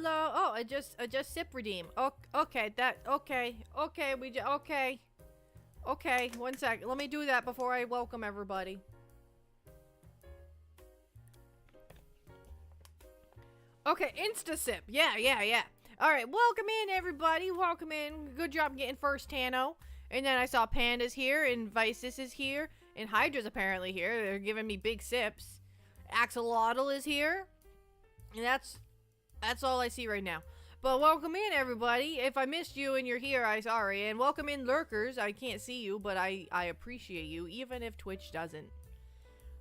hello. Oh, I just sip redeem. Okay, okay. Okay, 1 sec. Let me do that before I welcome everybody. Okay, insta sip. Yeah. Alright, welcome in, everybody. Welcome in. Good job getting first, Tano. And then I saw Panda's here, and Vices is here, and Hydra's apparently here. They're giving me big sips. Axolotl is here. And that's all I see right now. But welcome in, everybody. If I missed you and you're here, I'm sorry. And welcome in, lurkers. I can't see you, but I appreciate you, even if Twitch doesn't.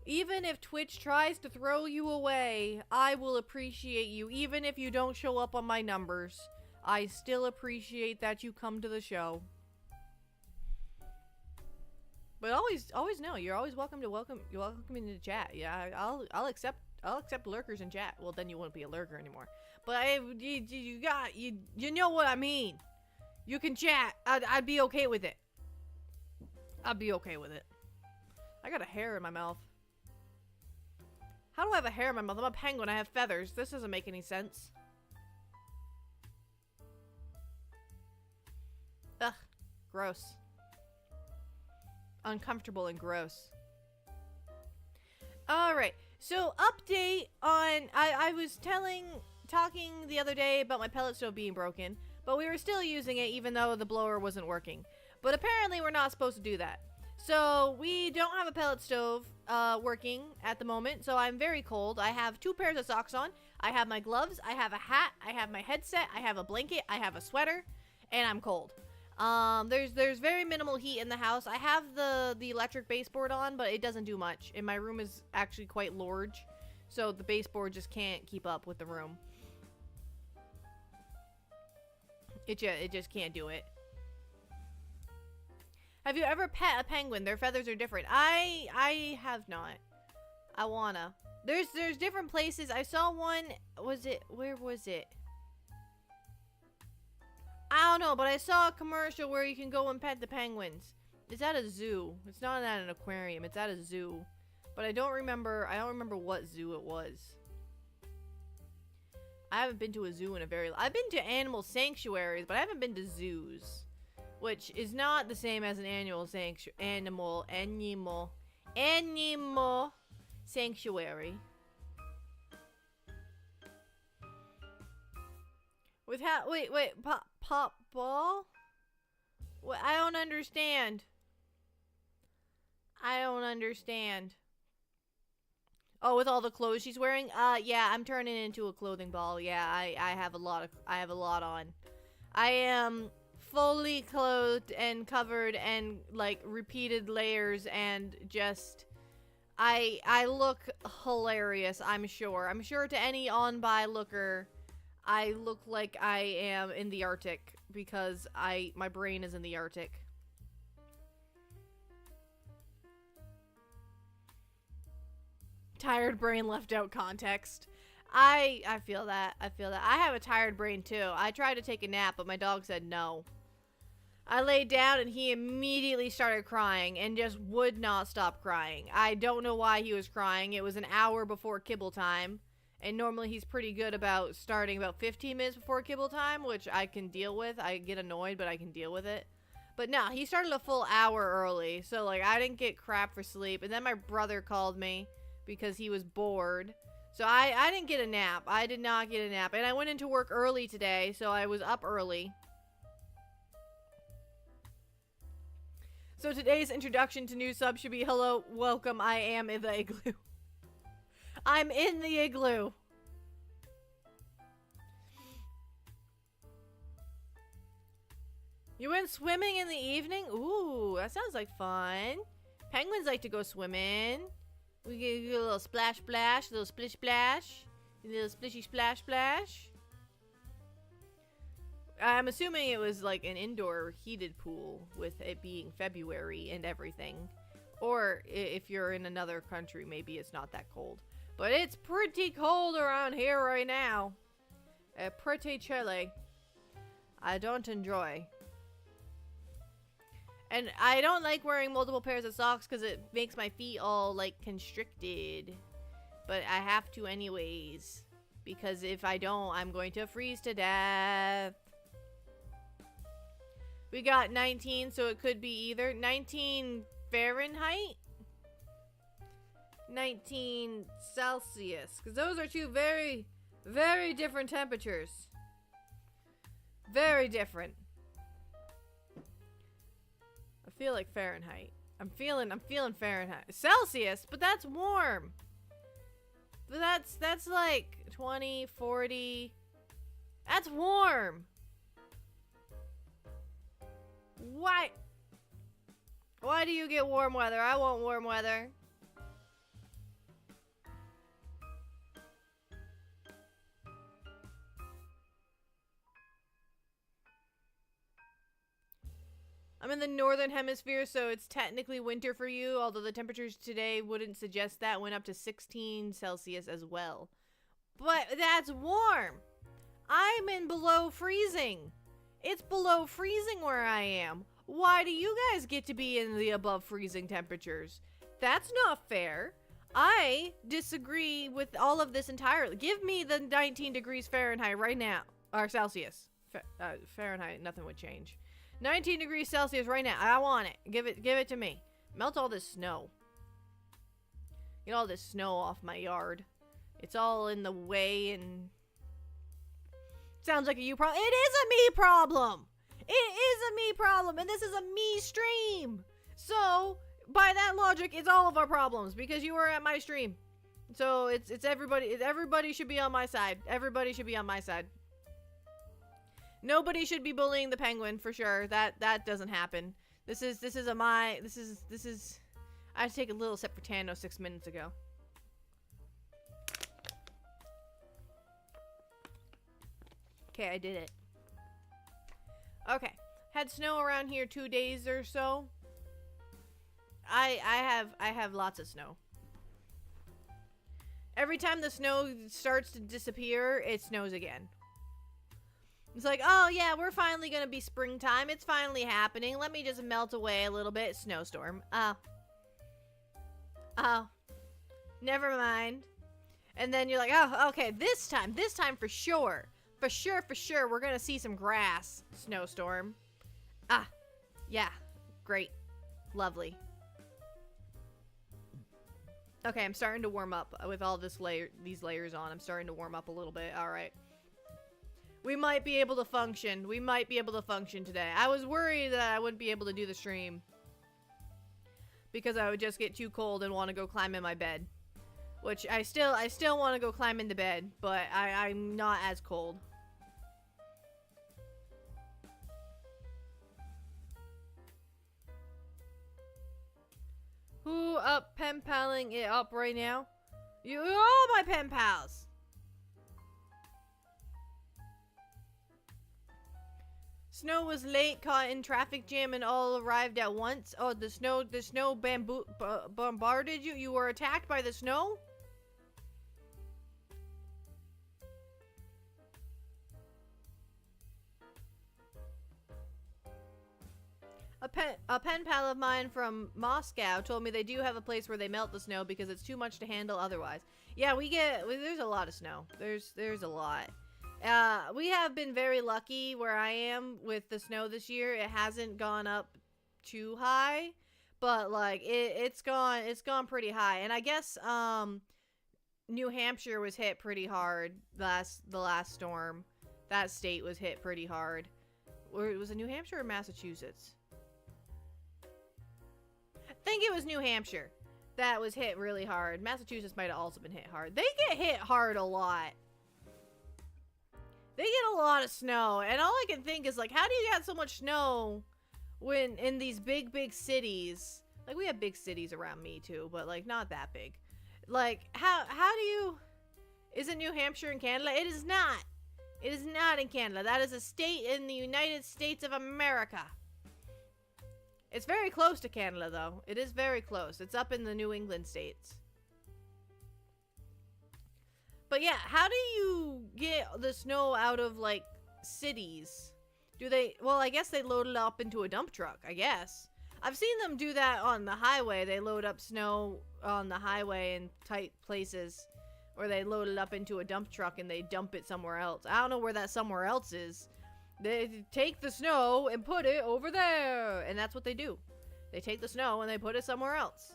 Even if Twitch tries to throw you away, I will appreciate you. Even if you don't show up on my numbers, I still appreciate that you come to the show. But always know you're always welcome into chat. Yeah, I'll accept lurkers in chat. Well, then you won't be a lurker anymore. But you know what I mean. You can chat. I'd be okay with it. I'd be okay with it. I got a hair in my mouth. How do I have a hair in my mouth? I'm a penguin. I have feathers. This doesn't make any sense. Ugh. Gross. Uncomfortable and gross. Alright. So, update on... I was talking the other day about my pellet stove being broken. But we were still using it even though the blower wasn't working. But apparently we're not supposed to do that. So, we don't have a pellet stove working at the moment, so I'm very cold. I have 2 pairs of socks on. I have my gloves, I have a hat, I have my headset, I have a blanket, I have a sweater, and I'm cold. There's very minimal heat in the house. I have the electric baseboard on, but it doesn't do much. And my room is actually quite large, so the baseboard just can't keep up with the room. It just can't do it. Have you ever pet a penguin? Their feathers are different. I have not. I wanna. There's different places. I saw one. Where was it? I don't know, but I saw a commercial where you can go and pet the penguins. It's at a zoo. It's not at an aquarium. It's at a zoo. But I don't remember what zoo it was. I haven't been to a zoo in a very long... I've been to animal sanctuaries, but I haven't been to zoos. Which is not the same as an animal sanctuary. With how? Wait, pop ball? What? I don't understand. Oh, with all the clothes she's wearing? Yeah, I'm turning into a clothing ball. Yeah, I have a lot on. I am fully clothed and covered and like repeated layers and just I look hilarious, I'm sure. I'm sure to any on-by looker I look like I am in the Arctic because my brain is in the Arctic. Tired brain left out context. I feel that. I have a tired brain too. I tried to take a nap, but my dog said no. I laid down and he immediately started crying and just would not stop crying. I don't know why he was crying. It was an hour before kibble time. And normally he's pretty good about starting about 15 minutes before kibble time, which I can deal with. I get annoyed, but I can deal with it. But no, he started a full hour early. So like I didn't get crap for sleep. And then my brother called me because he was bored. So I didn't get a nap. I did not get a nap. And I went into work early today, so I was up early. So today's introduction to new subs should be, hello, welcome, I am in the igloo. I'm in the igloo. You went swimming in the evening? Ooh, that sounds like fun. Penguins like to go swimming. We get a little splash splash, a little splish splash, a little splishy splash splash. I'm assuming it was like an indoor heated pool with it being February and everything. Or if you're in another country, maybe it's not that cold. But it's pretty cold around here right now. Pretty chilly. I don't enjoy. And I don't like wearing multiple pairs of socks because it makes my feet all like constricted. But I have to anyways. Because if I don't, I'm going to freeze to death. We got 19, so it could be either 19 Fahrenheit, 19 Celsius, because those are two very, very different temperatures. Very different. I feel like Fahrenheit. I'm feeling Fahrenheit. Celsius, but that's warm. But that's like 20, 40. That's warm. Why? Why do you get warm weather? I want warm weather. I'm in the northern hemisphere, so it's technically winter for you, although the temperatures today wouldn't suggest that. Went up to 16 Celsius as well. But that's warm. I'm in below freezing. It's below freezing where I am. Why do you guys get to be in the above freezing temperatures? That's not fair. I disagree with all of this entirely. Give me the 19 degrees Fahrenheit right now. Or Celsius. Fahrenheit, nothing would change. 19 degrees Celsius right now. I want it. Give it to me. Melt all this snow. Get all this snow off my yard. It's all in the way and... Sounds like a you problem. It is a me problem! It is a me problem, and this is a me stream! So, by that logic, it's all of our problems, because you were at my stream. So, it's everybody. Everybody should be on my side. Everybody should be on my side. Nobody should be bullying the penguin, for sure. That doesn't happen. This is I had to take a little sip for Tano 6 minutes ago. Okay, I did it. Okay. Had snow around here 2 days or so. I have lots of snow. Every time the snow starts to disappear, it snows again. It's like, oh yeah, we're finally gonna be springtime. It's finally happening. Let me just melt away a little bit. Snowstorm. Oh. Never mind. And then you're like, oh, okay, this time for sure. For sure, we're gonna see some grass. Snowstorm. Yeah. Great. Lovely. Okay, I'm starting to warm up with all these layers on. I'm starting to warm up a little bit. All right. We might be able to function. We might be able to function today. I was worried that I wouldn't be able to do the stream because I would just get too cold and want to go climb in my bed. Which I still want to go climb into bed, but I'm not as cold. Who up penpaling it up right now? You all my pen pals. Snow was late, caught in traffic jam, and all arrived at once. Oh, the snow bombarded you? You were attacked by the snow? A pen pal of mine from Moscow told me they do have a place where they melt the snow because it's too much to handle otherwise. Yeah, there's a lot of snow. There's a lot. We have been very lucky where I am with the snow this year. It hasn't gone up too high, but like it's gone pretty high. And I guess New Hampshire was hit pretty hard the last storm. That state was hit pretty hard. Or was it New Hampshire or Massachusetts? I think it was New Hampshire that was hit really hard. Massachusetts might have also been hit hard. They get hit hard a lot. They get a lot of snow, and all I can think is, like, how do you get so much snow when in these big cities? Like, we have big cities around me, too, but, like, not that big. Like, how do you... Isn't New Hampshire in Canada? It is not. It is not in Canada. That is a state in the United States of America. It's very close to Canada, though. It is very close. It's up in the New England states. But yeah, how do you get the snow out of, like, cities? Do they... Well, I guess they load it up into a dump truck, I guess. I've seen them do that on the highway. They load up snow on the highway in tight places. Or they load it up into a dump truck and they dump it somewhere else. I don't know where that somewhere else is. They take the snow and put it over there. And that's what they do. They take the snow and they put it somewhere else.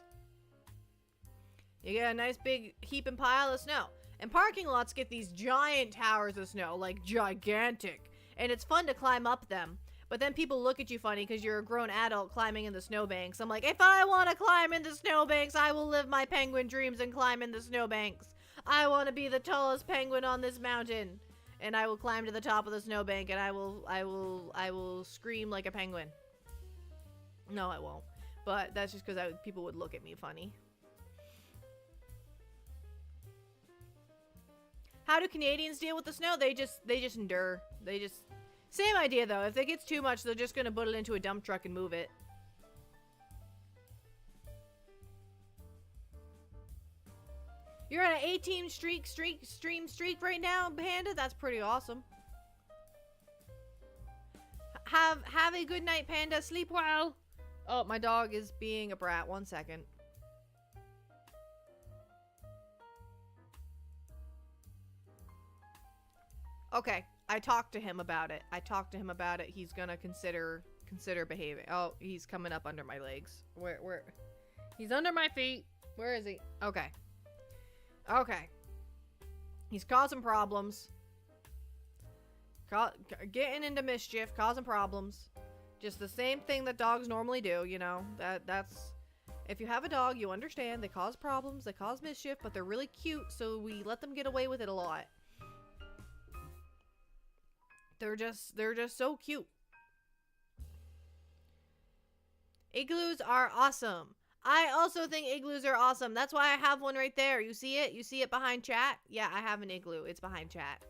You get a nice big heap and pile of snow. And parking lots get these giant towers of snow, like gigantic. And it's fun to climb up them. But then people look at you funny because you're a grown adult climbing in the snowbanks. I'm like, if I want to climb in the snowbanks, I will live my penguin dreams and climb in the snowbanks. I want to be the tallest penguin on this mountain. And I will climb to the top of the snowbank and I will scream like a penguin. No, I won't. But that's just because people would look at me funny. How do Canadians deal with the snow? They just endure. Same idea though. If it gets too much, they're just gonna put it into a dump truck and move it. You're on an 18 stream streak right now, Panda? That's pretty awesome. Have a good night, Panda. Sleep well. Oh, my dog is being a brat. 1 second. Okay, I talked to him about it. He's gonna consider behaving. Oh, he's coming up under my legs. Where? He's under my feet. Where is he? Okay. He's causing problems. Getting into mischief, causing problems. Just the same thing that dogs normally do, you know. That's... If you have a dog, you understand. They cause problems, they cause mischief, but they're really cute, so we let them get away with it a lot. They're just so cute. Igloos are awesome. I also think igloos are awesome. That's why I have one right there. You see it? You see it behind chat? Yeah, I have an igloo. It's behind chat.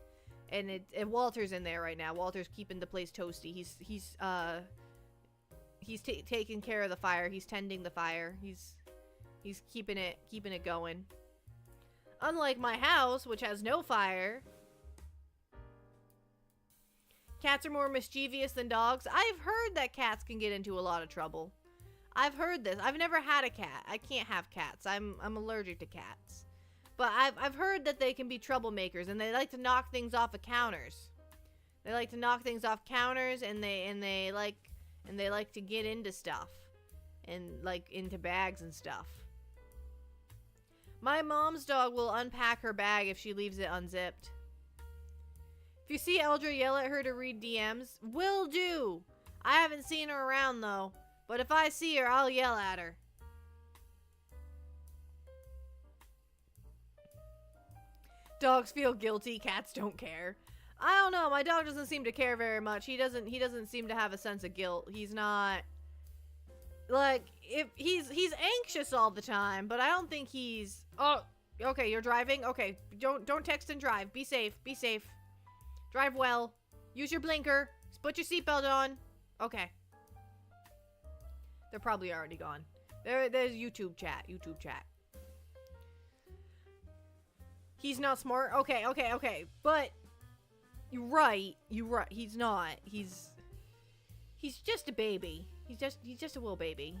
And Walter's in there right now. Walter's keeping the place toasty. He's taking care of the fire. He's tending the fire. He's keeping it going. Unlike my house, which has no fire. Cats are more mischievous than dogs. I've heard that cats can get into a lot of trouble. I've heard this. I've never had a cat. I can't have cats. I'm allergic to cats. But I've heard that they can be troublemakers and they like to knock things off of counters. They like to knock things off counters and they like to get into stuff and like into bags and stuff. My mom's dog will unpack her bag if she leaves it unzipped. If you see Eldra, yell at her to read DMs. Will do. I haven't seen her around though. But if I see her, I'll yell at her. Dogs feel guilty. Cats don't care. I don't know. My dog doesn't seem to care very much. He doesn't seem to have a sense of guilt. He's not... Like, if he's anxious all the time, but I don't think he's... Oh, okay, you're driving? Okay, don't text and drive. Be safe. Be safe. Drive well. Use your blinker. Put your seatbelt on. Okay. They're probably already gone. There's YouTube chat. He's not smart. Okay. But you're right. He's not. He's just a baby. He's just a little baby.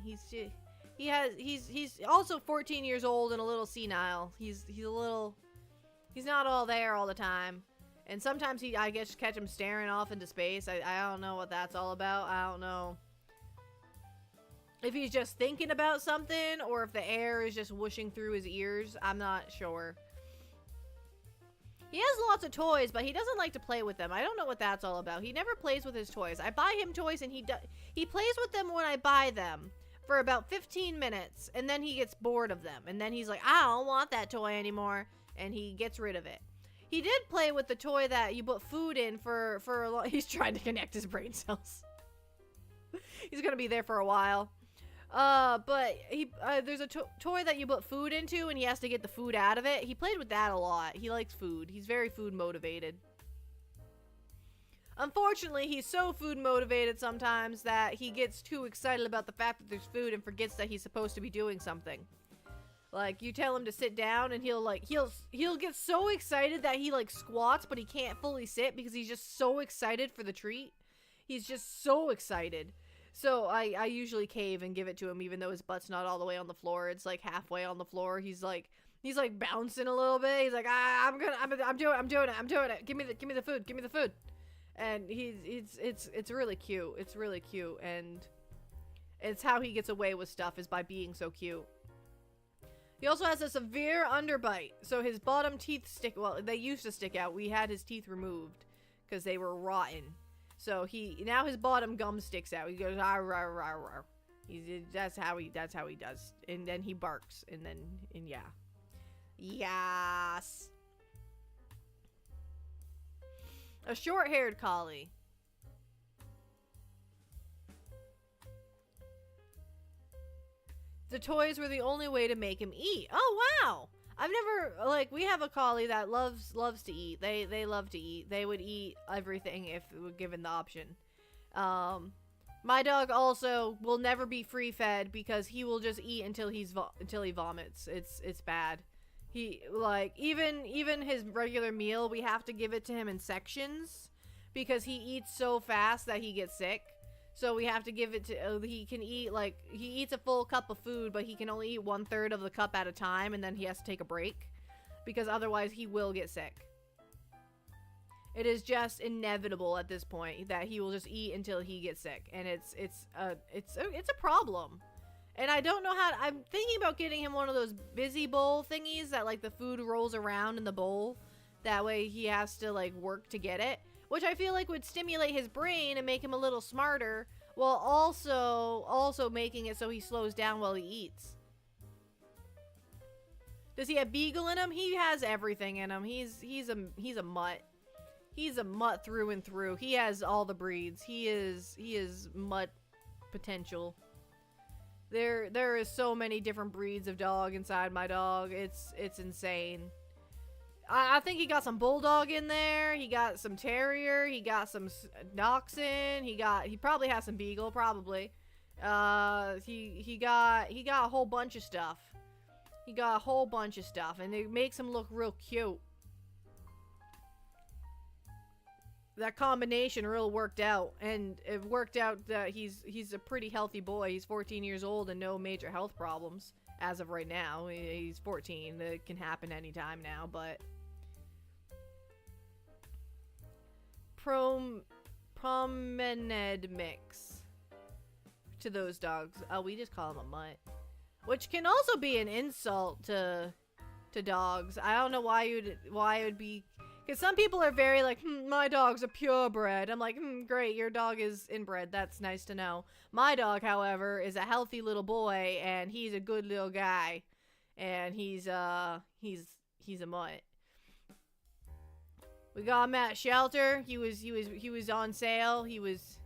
He's also 14 years old and a little senile. He's not all there all the time. And sometimes I guess catch him staring off into space. I don't know what that's all about. I don't know if he's just thinking about something or if the air is just whooshing through his ears. I'm not sure. He has lots of toys, but he doesn't like to play with them. I don't know what that's all about. He never plays with his toys. I buy him toys and he plays with them when I buy them for about 15 minutes and then he gets bored of them. And then he's like, I don't want that toy anymore. And he gets rid of it. He did play with the toy that you put food in for a long... He's trying to connect his brain cells. He's gonna be there for a while. But there's a toy that you put food into and he has to get the food out of it. He played with that a lot. He likes food. He's very food motivated. Unfortunately, he's so food motivated sometimes that he gets too excited about the fact that there's food and forgets that he's supposed to be doing something. Like, you tell him to sit down and he'll get so excited that he like squats, but he can't fully sit because he's just so excited for the treat. He's just so excited. So I usually cave and give it to him even though his butt's not all the way on the floor. It's like halfway on the floor. He's He's like bouncing a little bit. He's like, I'm doing it. Give me the food. And it's really cute. It's really cute, and it's how he gets away with stuff is by being so cute. He also has a severe underbite, so his bottom teeth stick. Well, they used to stick out. We had his teeth removed because they were rotten. So now his bottom gum sticks out. He goes rawr, rawr, rawr, rawr. That's how he does, and then he barks, and yeah. Yes. A short-haired collie. The toys were the only way to make him eat. Oh, wow. I've never, like, we have a collie that loves to eat. They love to eat. They would eat everything if given the option. My dog also will never be free-fed because he will just eat until he vomits. It's bad. He, like, even his regular meal, we have to give it to him in sections because he eats so fast that he gets sick. So we have to give it to, he can eat, like, he eats a full cup of food, but he can only eat 1/3 of the cup at a time, and then he has to take a break, because otherwise he will get sick. It is just inevitable at this point that he will just eat until he gets sick, and it's a problem. And I don't know I'm thinking about getting him one of those busy bowl thingies that, like, the food rolls around in the bowl. That way he has to, like, work to get it. Which I feel like would stimulate his brain and make him a little smarter, while also making it so he slows down while he eats. Does he have beagle in him? He has everything in him. He's a mutt. He's a mutt through and through. He has all the breeds. He is mutt potential. There is so many different breeds of dog inside my dog. It's insane. I think he got some bulldog in there. He got some terrier. He got some dachshund. He probably has some beagle. Probably. He got a whole bunch of stuff. He got a whole bunch of stuff, and it makes him look real cute. That combination really worked out, and it worked out that he's a pretty healthy boy. He's 14 years old and no major health problems as of right now. He's 14. It can happen anytime now, but. Promenade mix to those dogs. Oh, we just call him a mutt, which can also be an insult to dogs. I don't know why it would be, because some people are very like, my dog's a purebred. I'm like, great, your dog is inbred. That's nice to know. My dog, however, is a healthy little boy, and he's a good little guy, and he's a mutt. We got him at shelter. He was on sale. He was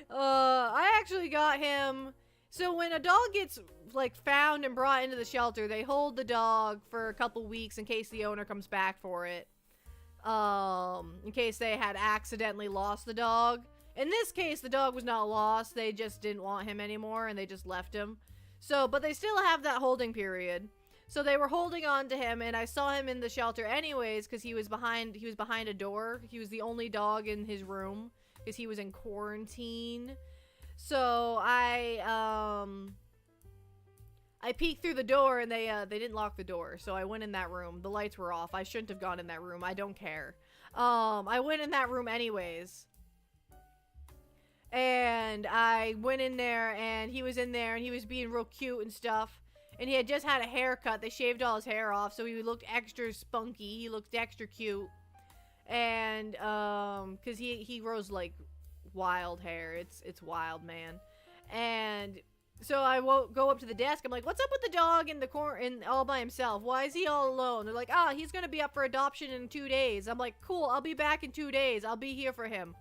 I actually got him. So when a dog gets, like, found and brought into the shelter, they hold the dog for a couple weeks in case the owner comes back for it. In case they had accidentally lost the dog. In this case, the dog was not lost. They just didn't want him anymore, and they just left him. So, but they still have that holding period. So they were holding on to him, and I saw him in the shelter anyways because he was behind a door. He was the only dog in his room because he was in quarantine. So I peeked through the door, and they didn't lock the door. So I went in that room. The lights were off. I shouldn't have gone in that room. I don't care. I went in that room anyways. And I went in there, and he was in there, and he was being real cute and stuff. And he had just had a haircut. They shaved all his hair off, so he looked extra spunky. He looked extra cute. And, because he grows, like, wild hair. It's wild, man. And so I go up to the desk. I'm like, what's up with the dog in the corner and all by himself? Why is he all alone? They're like, he's going to be up for adoption in 2 days. I'm like, cool, I'll be back in 2 days. I'll be here for him.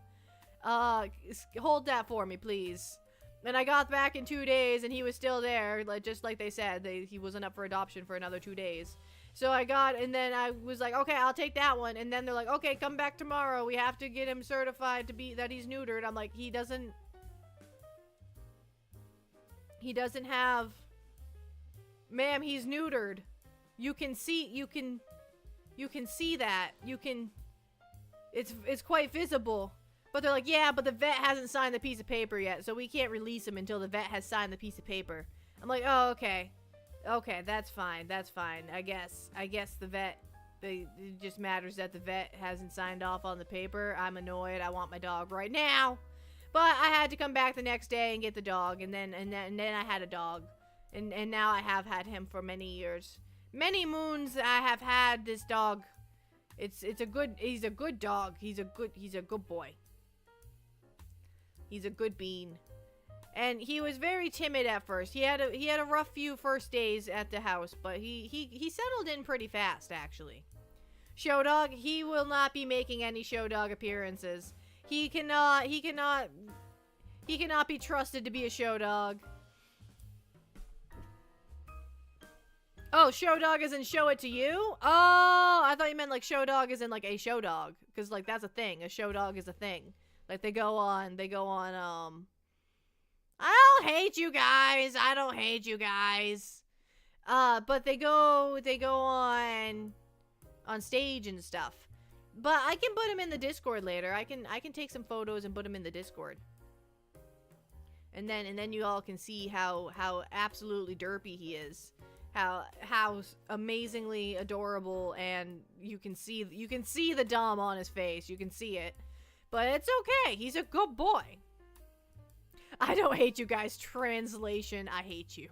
Hold that for me, please. And I got back in 2 days, and he was still there, like, just like they said. He wasn't up for adoption for another 2 days. So and then I was like, okay, I'll take that one. And then they're like, okay, come back tomorrow. We have to get him certified that he's neutered. I'm like, he doesn't have, ma'am, he's neutered. You can see that. It's quite visible. But they're like, yeah, but the vet hasn't signed the piece of paper yet, so we can't release him until the vet has signed the piece of paper. I'm like, oh, okay. Okay, that's fine. That's fine. I guess the vet, it just matters that the vet hasn't signed off on the paper. I'm annoyed. I want my dog right now. But I had to come back the next day and get the dog, and then I had a dog. And now I have had him for many years. Many moons I have had this dog. He's a good dog. He's a good boy. He's a good bean. And he was very timid at first. He had a rough few first days at the house, but he settled in pretty fast, actually. Show dog, he will not be making any show dog appearances. He cannot be trusted to be a show dog. Oh, show dog as in show it to you? Oh, I thought you meant like show dog as in like a show dog. Because like that's a thing. A show dog is a thing. Like they go on, I don't hate you guys. I don't hate you guys. But they go on stage and stuff. But I can put him in the Discord later. I can take some photos and put him in the Discord. And then you all can see how absolutely derpy he is. How amazingly adorable, and you can see the dumb on his face. You can see it. But it's okay. He's a good boy. I don't hate you guys. Translation, I hate you.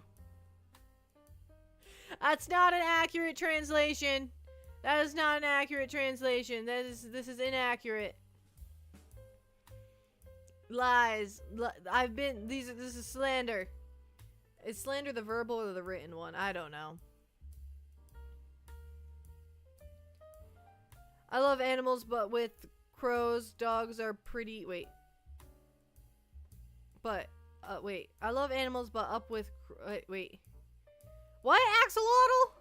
That's not an accurate translation. That is not an accurate translation. This is inaccurate. Lies. This is slander. Is slander the verbal or the written one? I don't know. I love animals, but with crows, dogs are pretty... Wait. But, wait. I love animals, but up with... Wait. What? Axolotl?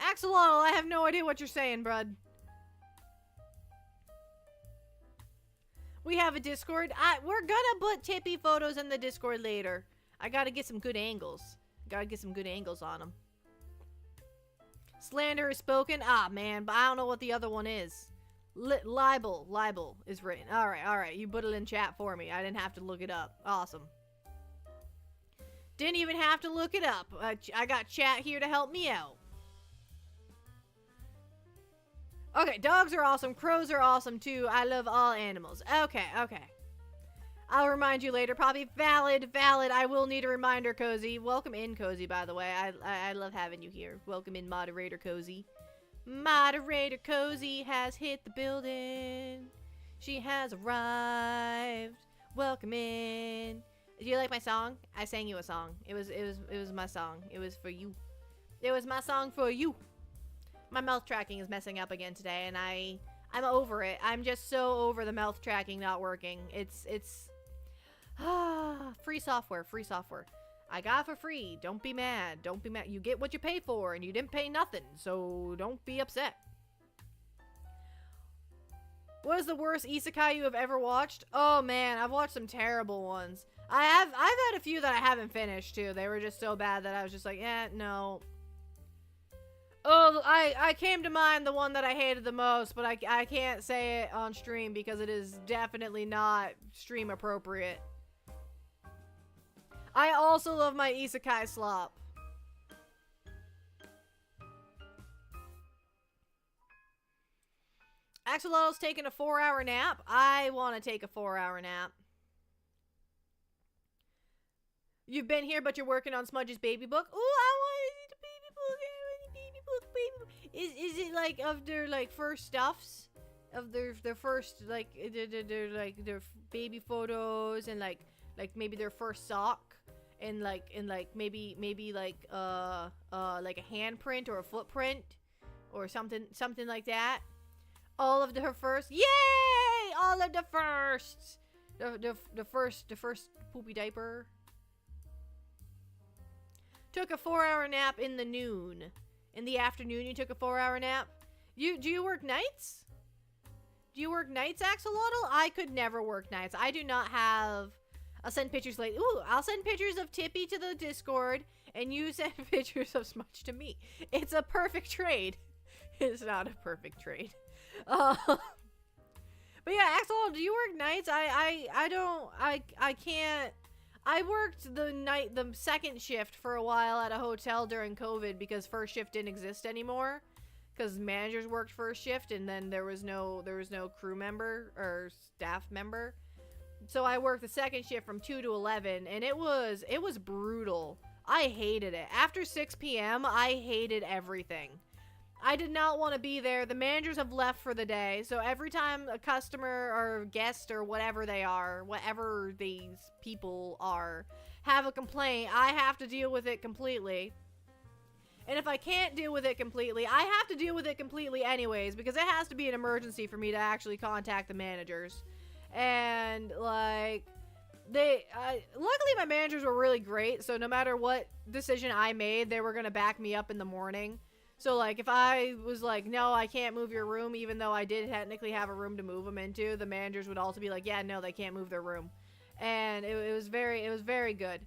Axolotl, I have no idea what you're saying, bud. We have a Discord. We're gonna put Tippy photos in the Discord later. I gotta get some good angles. Gotta get some good angles on them. Slander is spoken. Ah, man, but I don't know what the other one is. Libel. Libel is written. Alright. You put it in chat for me. I didn't have to look it up. Awesome. Didn't even have to look it up. I got chat here to help me out. Okay, dogs are awesome. Crows are awesome, too. I love all animals. Okay. I'll remind you later. Probably valid. I will need a reminder, Cozy. Welcome in, Cozy, by the way. I love having you here. Welcome in, Moderator Cozy. Moderator Cozy has hit the building. She has arrived. Welcome in. Do you like my song? I sang you a song. It was my song. It was for you. It was my song for you. My mouth tracking is messing up again today, and I'm over it. I'm just so over the mouth tracking not working. It's free software. I got for free. Don't be mad. You get what you pay for, and you didn't pay nothing, so don't be upset. What is the worst isekai you have ever watched? Oh man, I've watched some terrible ones. I've had a few that I haven't finished too. They were just so bad that I was just like, no. Oh, I came to mind the one that I hated the most, but I can't say it on stream because it is definitely not stream appropriate. I also love my isekai slop. Axolotl's taking a 4-hour nap. I want to take a 4-hour nap. You've been here, but you're working on Smudge's baby book. Ooh, I want to see the baby book. Is it like of their like first stuffs, of their first like their baby photos, and like maybe their first sock, and maybe like a handprint or a footprint or something like that. All of her first, yay! All of the firsts, the first poopy diaper. Took a 4-hour nap in the noon. In the afternoon, you took a 4-hour nap. Do you work nights? Do you work nights, Axolotl? I could never work nights. I do not have. I'll send pictures later. Ooh, I'll send pictures of Tippy to the Discord, and you send pictures of Smudge to me. It's a perfect trade. It's not a perfect trade. But yeah, Axolotl, do you work nights? I don't. I can't. I worked the second shift for a while at a hotel during COVID because first shift didn't exist anymore. Because managers worked first shift and then there was no crew member or staff member. So I worked the second shift from 2 to 11 and it was brutal. I hated it. After 6 p.m., I hated everything. I did not want to be there. The managers have left for the day. So every time a customer or guest or whatever they are, whatever these people are, have a complaint, I have to deal with it completely. And if I can't deal with it completely, I have to deal with it completely anyways, because it has to be an emergency for me to actually contact the managers. And, like, luckily my managers were really great, so no matter what decision I made, they were going to back me up in the morning. So, like, if I was like, no, I can't move your room, even though I did technically have a room to move them into, the managers would also be like, yeah, no, they can't move their room. And it was very good.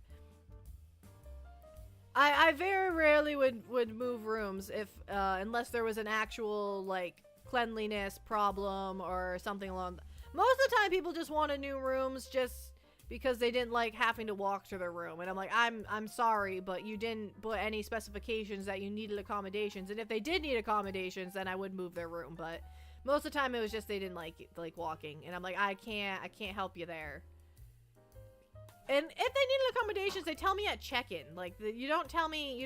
I very rarely would move rooms if, unless there was an actual, like, cleanliness problem or something along. Most of the time, people just wanted new rooms just because they didn't like having to walk to their room. And I'm like, I'm sorry, but you didn't put any specifications that you needed accommodations. And if they did need accommodations, then I would move their room. But most of the time, it was just they didn't like walking. And I'm like, I can't help you there. And if they needed accommodations, they tell me at check-in. Like, you don't tell me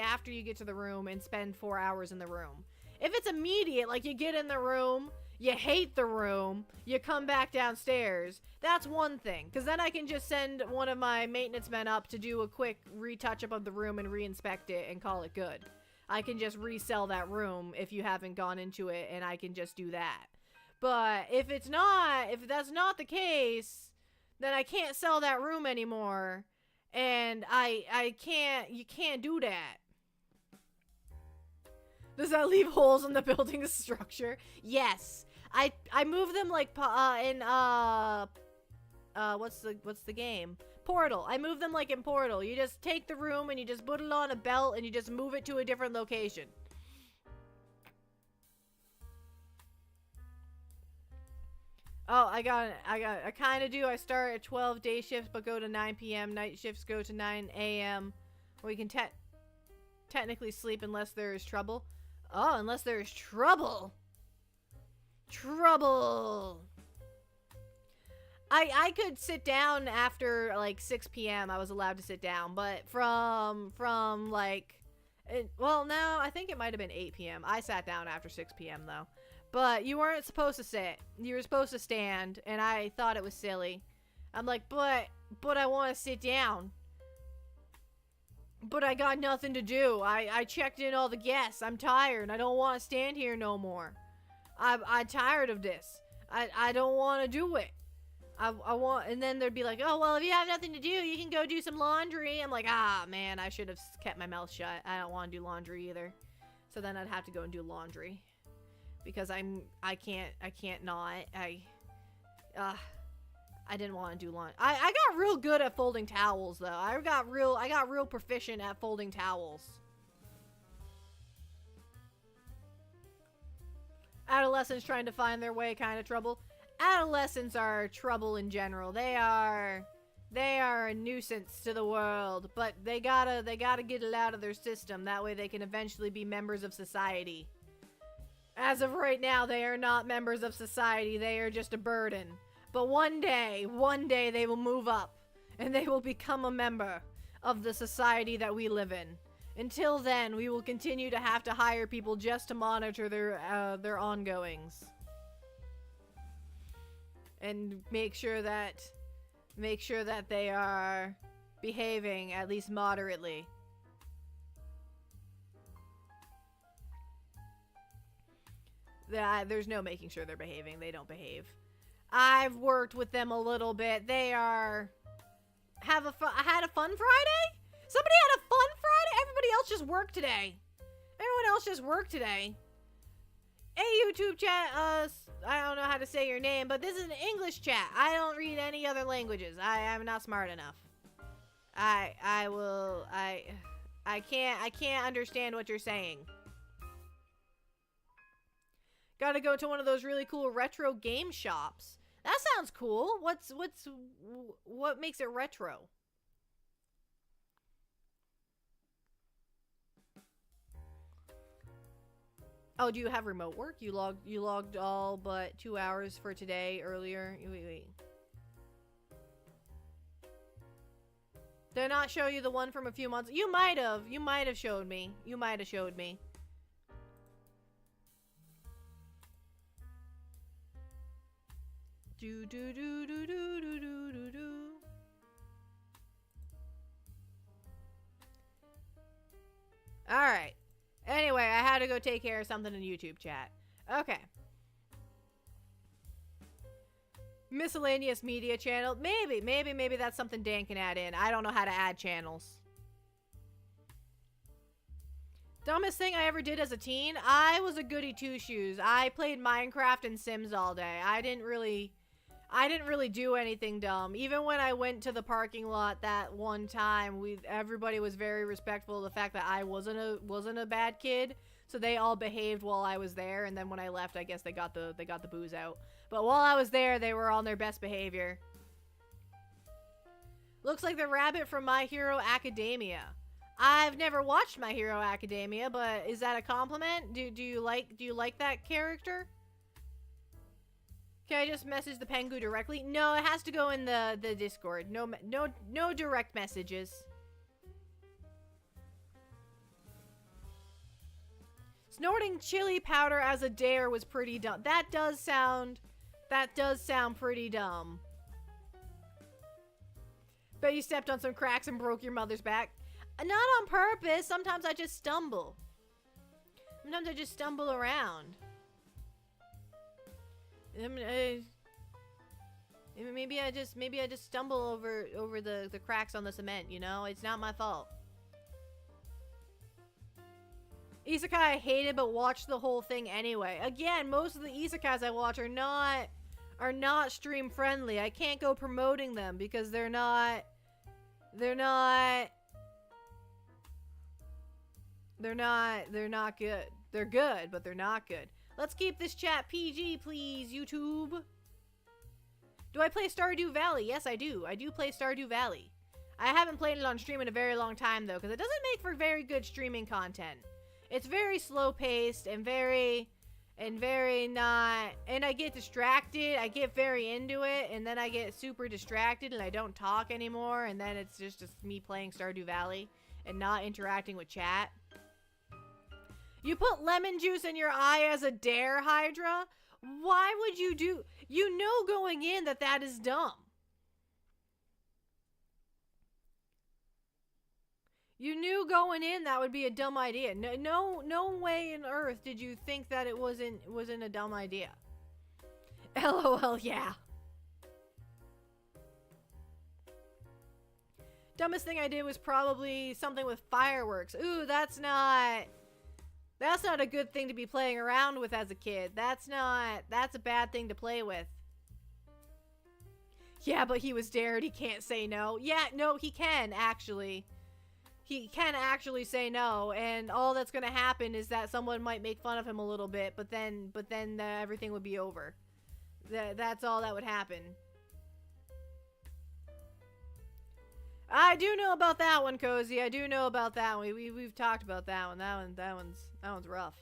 after you get to the room and spend 4 hours in the room. If it's immediate, like you get in the room, you hate the room, you come back downstairs, that's one thing. Because then I can just send one of my maintenance men up to do a quick retouch-up of the room and re-inspect it and call it good. I can just resell that room if you haven't gone into it, and I can just do that. But if that's not the case, then I can't sell that room anymore. And you can't do that. Does that leave holes in the building structure? Yes. I move them like what's the game? Portal. I move them like in Portal. You just take the room and you just put it on a belt and you just move it to a different location. Oh, I kind of do. I start at 12 day shifts but go to 9 p.m. Night shifts go to 9 a.m. We can technically sleep unless there is trouble. Oh, unless there is trouble. Trouble. I could sit down after like 6 p.m. I was allowed to sit down, but from like well, no, I think it might have been 8 p.m. I sat down after 6 p.m. though. But you weren't supposed to sit. You were supposed to stand, and I thought it was silly. I'm like, but I want to sit down. But I got nothing to do. I checked in all the guests. I'm tired. I don't want to stand here no more. I'm tired of this. I don't want to do it. I want, and then they'd be like, oh, well, if you have nothing to do, you can go do some laundry. I'm like, ah, man, I should have kept my mouth shut. I don't want to do laundry either. So then I'd have to go and do laundry. Because I can't not. I didn't want to do laundry. I got real good at folding towels, though. I got real proficient at folding towels. Adolescents trying to find their way, kind of trouble. Adolescents are trouble in general. They are a nuisance to the world, but they gotta get it out of their system. That way they can eventually be members of society. As of right now, they are not members of society. They are just a burden. But one day they will move up, and they will become a member of the society that we live in. Until then, we will continue to have to hire people just to monitor their ongoings. And make sure that they are behaving at least moderately. There's no making sure they're behaving. They don't behave. I've worked with them a little bit. They are... I had a fun Friday? Somebody had a fun Friday? Everybody else just worked today. Everyone else just worked today. Hey, YouTube chat, I don't know how to say your name, but this is an English chat. I don't read any other languages. I'm not smart enough. I can't understand what you're saying. Gotta go to one of those really cool retro game shops. That sounds cool. What makes it retro? Oh, do you have remote work? You logged all but 2 hours for today earlier. Wait. Did I not show you the one from a few months? You might have. You might have showed me. You might have showed me. Do do do do do do do do do. All right. Anyway, I had to go take care of something in YouTube chat. Okay. Miscellaneous media channel. Maybe that's something Dan can add in. I don't know how to add channels. Dumbest thing I ever did as a teen? I was a goody two-shoes. I played Minecraft and Sims all day. I didn't really do anything dumb. Even when I went to the parking lot that one time, everybody was very respectful of the fact that I wasn't a bad kid. So they all behaved while I was there, and then when I left, I guess they got the booze out. But while I was there, they were on their best behavior. Looks like the rabbit from My Hero Academia. I've never watched My Hero Academia, but is that a compliment? Do you like that character? Can I just message the Pengu directly? No, it has to go in the Discord. No direct messages. Snorting chili powder as a dare was pretty dumb. That does sound pretty dumb. Bet you stepped on some cracks and broke your mother's back. Not on purpose. Sometimes I just stumble. Sometimes I just stumble around. Maybe I just stumble over the cracks on the cement, you know? It's not my fault. Isekai I hated but watched the whole thing anyway. Again, most of the isekais I watch are not stream friendly. I can't go promoting them because they're not good. They're good, but they're not good. Let's keep this chat PG, please, YouTube. Do I play Stardew Valley? Yes, I do. I do play Stardew Valley. I haven't played it on stream in a very long time, though, because it doesn't make for very good streaming content. It's very slow-paced and very not... And I get distracted. I get very into it, and then I get super distracted, and I don't talk anymore, and then it's just me playing Stardew Valley and not interacting with chat. You put lemon juice in your eye as a dare, Hydra? Why would you do... You know going in that is dumb. You knew going in that would be a dumb idea. No way in earth did you think that it wasn't a dumb idea. LOL, yeah. Dumbest thing I did was probably something with fireworks. Ooh, that's not a good thing to be playing around with as a kid. That's a bad thing to play with. Yeah, but he was dared. He can't say no. Yeah, no, he can actually. He can actually say no, and all that's gonna happen is that someone might make fun of him a little bit, but then everything would be over. That's all that would happen. I do know about that one, Cozy. I do know about that one. We've talked about that one. That one's rough.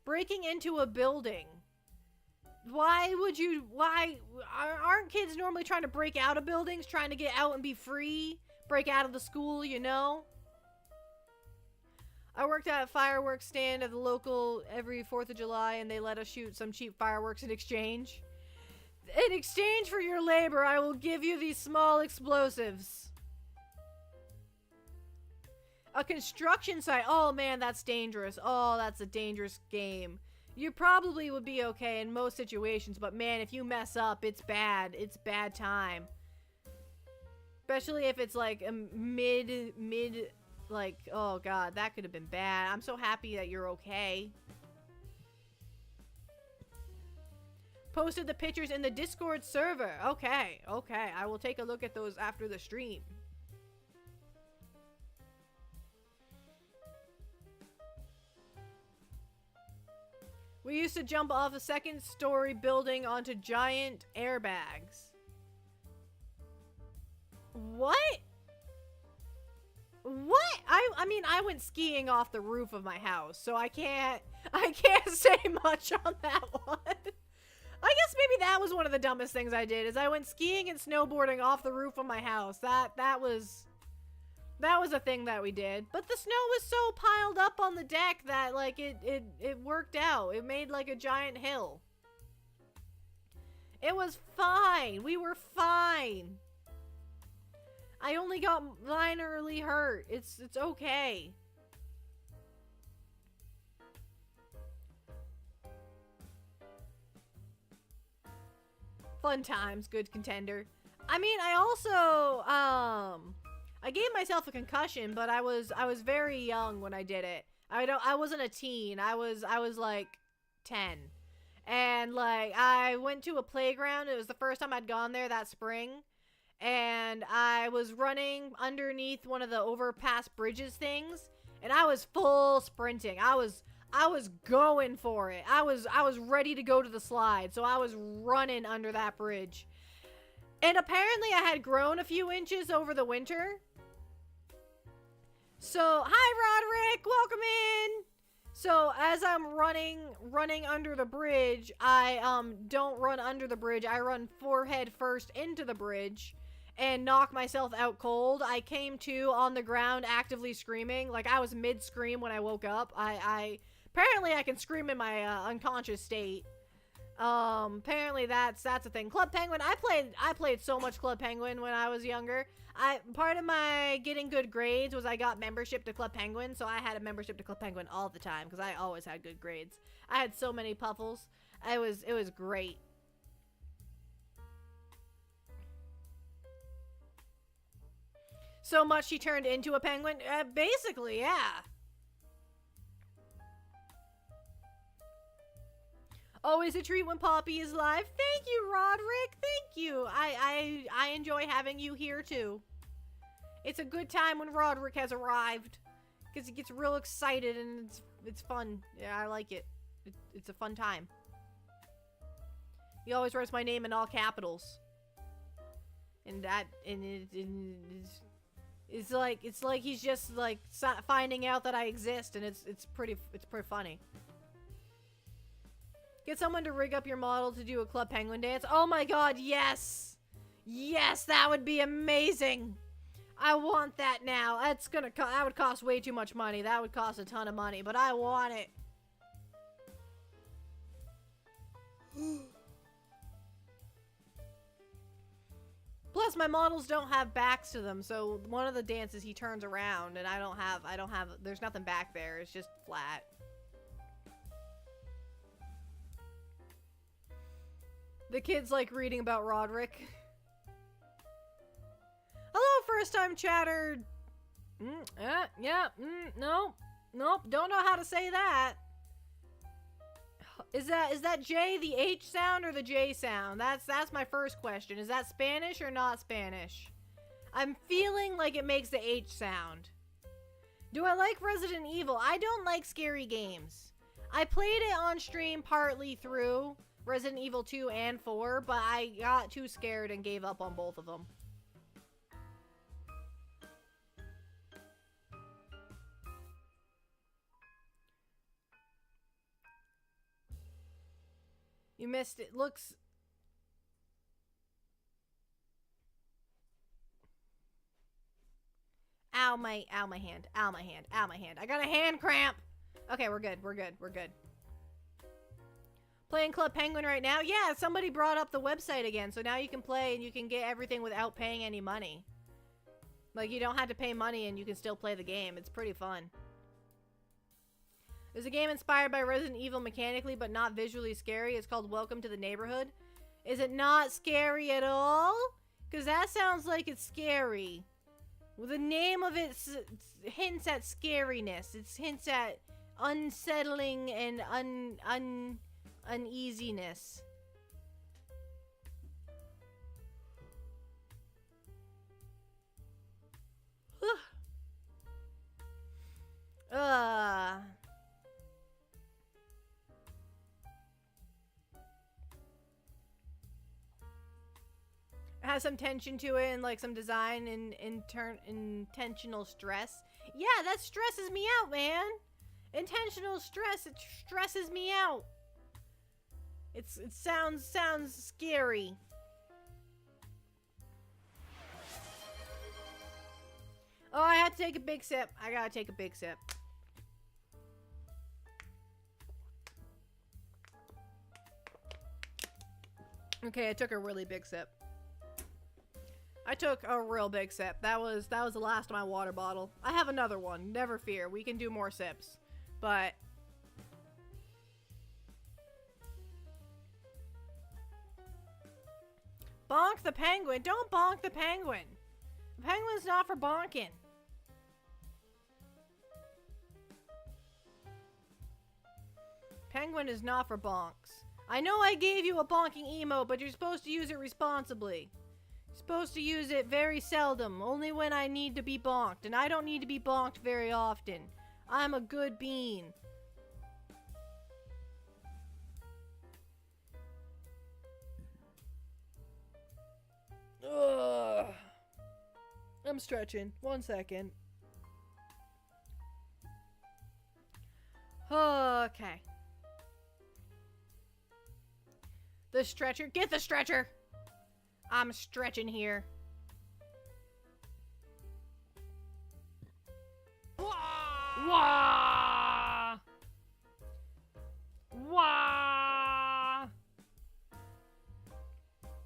Breaking into a building. Why aren't kids normally trying to break out of buildings, trying to get out and be free? Break out of the school, you know? I worked at a fireworks stand at the local every 4th of July, and they let us shoot some cheap fireworks in exchange. In exchange for your labor, I will give you these small explosives. A construction site. Oh man, that's dangerous. Oh, that's a dangerous game. You probably would be okay in most situations, but man, if you mess up, it's bad. It's bad time. Especially if it's like a mid, like, oh god, that could have been bad. I'm so happy that you're okay. Posted the pictures in the Discord server. Okay. I will take a look at those after the stream. We used to jump off a second-story building onto giant airbags. What? What? I mean, I went skiing off the roof of my house, so I can't say much on that one. I guess maybe that was one of the dumbest things I did, is I went skiing and snowboarding off the roof of my house. That was a thing that we did. But the snow was so piled up on the deck that, like, it worked out. It made, like, a giant hill. It was fine. We were fine. I only got minorly hurt. It's okay. Fun times, good contender. I mean, I also I gave myself a concussion, but I was very young when I did it. I wasn't a teen. I was like 10. And like I went to a playground. It was the first time I'd gone there that spring. And I was running underneath one of the overpass bridges things, and I was full sprinting. I was going for it. I was ready to go to the slide, so I was running under that bridge. And apparently I had grown a few inches over the winter. So, hi Roderick, welcome in. So, as I'm running under the bridge, I don't run under the bridge. I run forehead first into the bridge and knock myself out cold. I came to on the ground actively screaming. Like, I was mid-scream when I woke up. Apparently I can scream in my unconscious state. Apparently that's a thing. Club Penguin, I played so much Club Penguin when I was younger. Part of my getting good grades was I got membership to Club Penguin, so I had a membership to Club Penguin all the time because I always had good grades. I had so many puffles. It was great. So much she turned into a penguin? Basically, yeah. Always a treat when Poppy is live. Thank you, Roderick. Thank you. I enjoy having you here, too. It's a good time when Roderick has arrived. Because he gets real excited and it's fun. Yeah, I like it. It's a fun time. He always writes my name in all capitals. And it's like he's just like finding out that I exist, and it's pretty funny. Get someone to rig up your model to do a Club Penguin dance. Oh my god, yes! Yes, that would be amazing! I want that now. That would cost way too much money. That would cost a ton of money, but I want it. Plus, my models don't have backs to them, so one of the dances he turns around, and I don't have, there's nothing back there, it's just flat. The kids like reading about Roderick. Hello, first time chatter. Nope, don't know how to say that. Is that J the H sound or the J sound? That's my first question. Is that Spanish or not Spanish? I'm feeling like it makes the H sound. Do I like Resident Evil? I don't like scary games. I played it on stream partly through Resident Evil 2 and 4, but I got too scared and gave up on both of them. You missed it. Looks... Ow, my hand. Ow, my hand. Ow, my hand. I got a hand cramp. Okay, we're good. We're good. We're good. Playing Club Penguin right now? Yeah, somebody brought up the website again, so now you can play and you can get everything without paying any money. Like, you don't have to pay money and you can still play the game. It's pretty fun. There's a game inspired by Resident Evil mechanically, but not visually scary. It's called Welcome to the Neighborhood. Is it not scary at all? Because that sounds like it's scary. Well, the name of it hints at scariness. It hints at unsettling and uneasiness. It has some tension to it and like some design and intentional stress. Yeah, that stresses me out, man. Intentional stress, it stresses me out. It sounds scary. Oh, I have to take a big sip. I gotta take a big sip. Okay, I took a really big sip. I took a real big sip. That was the last of my water bottle. I have another one. Never fear. We can do more sips. But bonk the penguin. Don't bonk the penguin. The penguin's not for bonking. Penguin is not for bonks. I know I gave you a bonking emote, but you're supposed to use it responsibly. You're supposed to use it very seldom, only when I need to be bonked, and I don't need to be bonked very often. I'm a good bean. Ugh. I'm stretching. 1 second. Okay. The stretcher. Get the stretcher! I'm stretching here. Wah! Wah! Wah!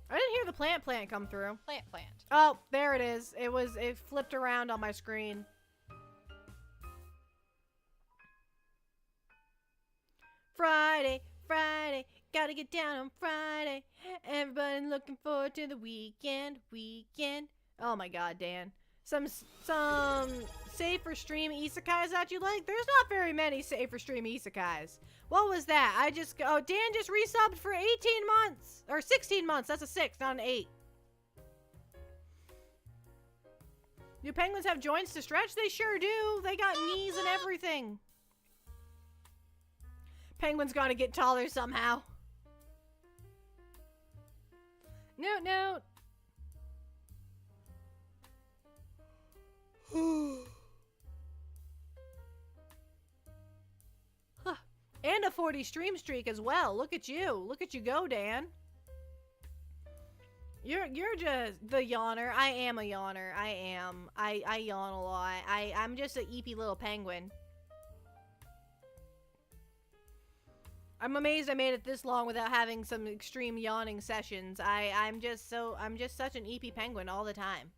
I didn't hear the plant come through. Plant. Oh, there it is. It flipped around on my screen. Friday, gotta get down on Friday. Everybody looking forward to the weekend. Oh my god, Dan. Some safe for stream isekais that you like? There's not very many safe for stream isekais. What was that? Dan just resubbed for 18 months. Or 16 months. That's a 6, not an 8. Do penguins have joints to stretch? They sure do. They got knees and everything. Penguins gotta get taller somehow. No. Huh. And a 40 stream streak as well. Look at you. Look at you go, Dan. You're just the yawner. I am a yawner. I am. I yawn a lot. I'm just an eepy little penguin. I'm amazed I made it this long without having some extreme yawning sessions. I'm just such an eepy penguin all the time.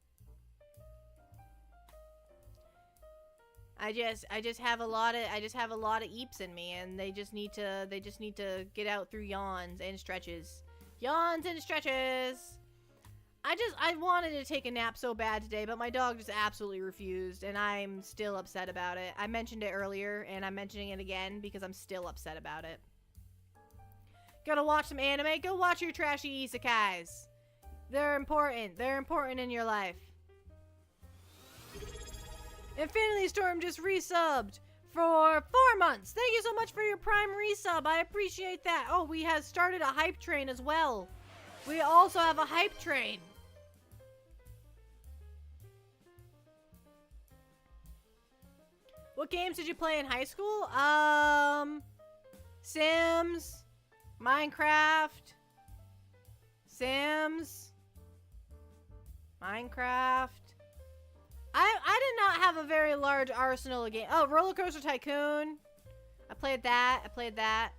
I just have a lot of eeps in me, and they just need to get out through yawns and stretches. Yawns and stretches. I wanted to take a nap so bad today, but my dog just absolutely refused, and I'm still upset about it. I mentioned it earlier, and I'm mentioning it again because I'm still upset about it. Gotta watch some anime? Go watch your trashy isekais. They're important. They're important in your life. Infinity Storm just resubbed for 4 months. Thank you so much for your Prime resub. I appreciate that. Oh, we have started a hype train as well. We also have a hype train. What games did you play in high school? Sims, Minecraft, Sims, Minecraft. I did not have a very large arsenal of games. Oh, Roller Coaster Tycoon. I played that.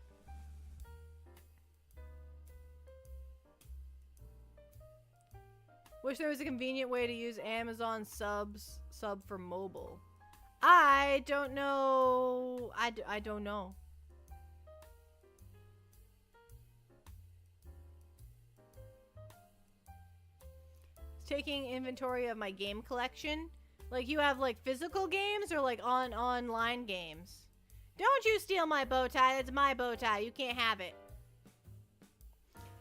Wish there was a convenient way to use Amazon sub for mobile. I don't know. I don't know. Taking inventory of my game collection. Like, you have like physical games or like online games. Don't you steal my bow tie. It's my bow tie. You can't have it.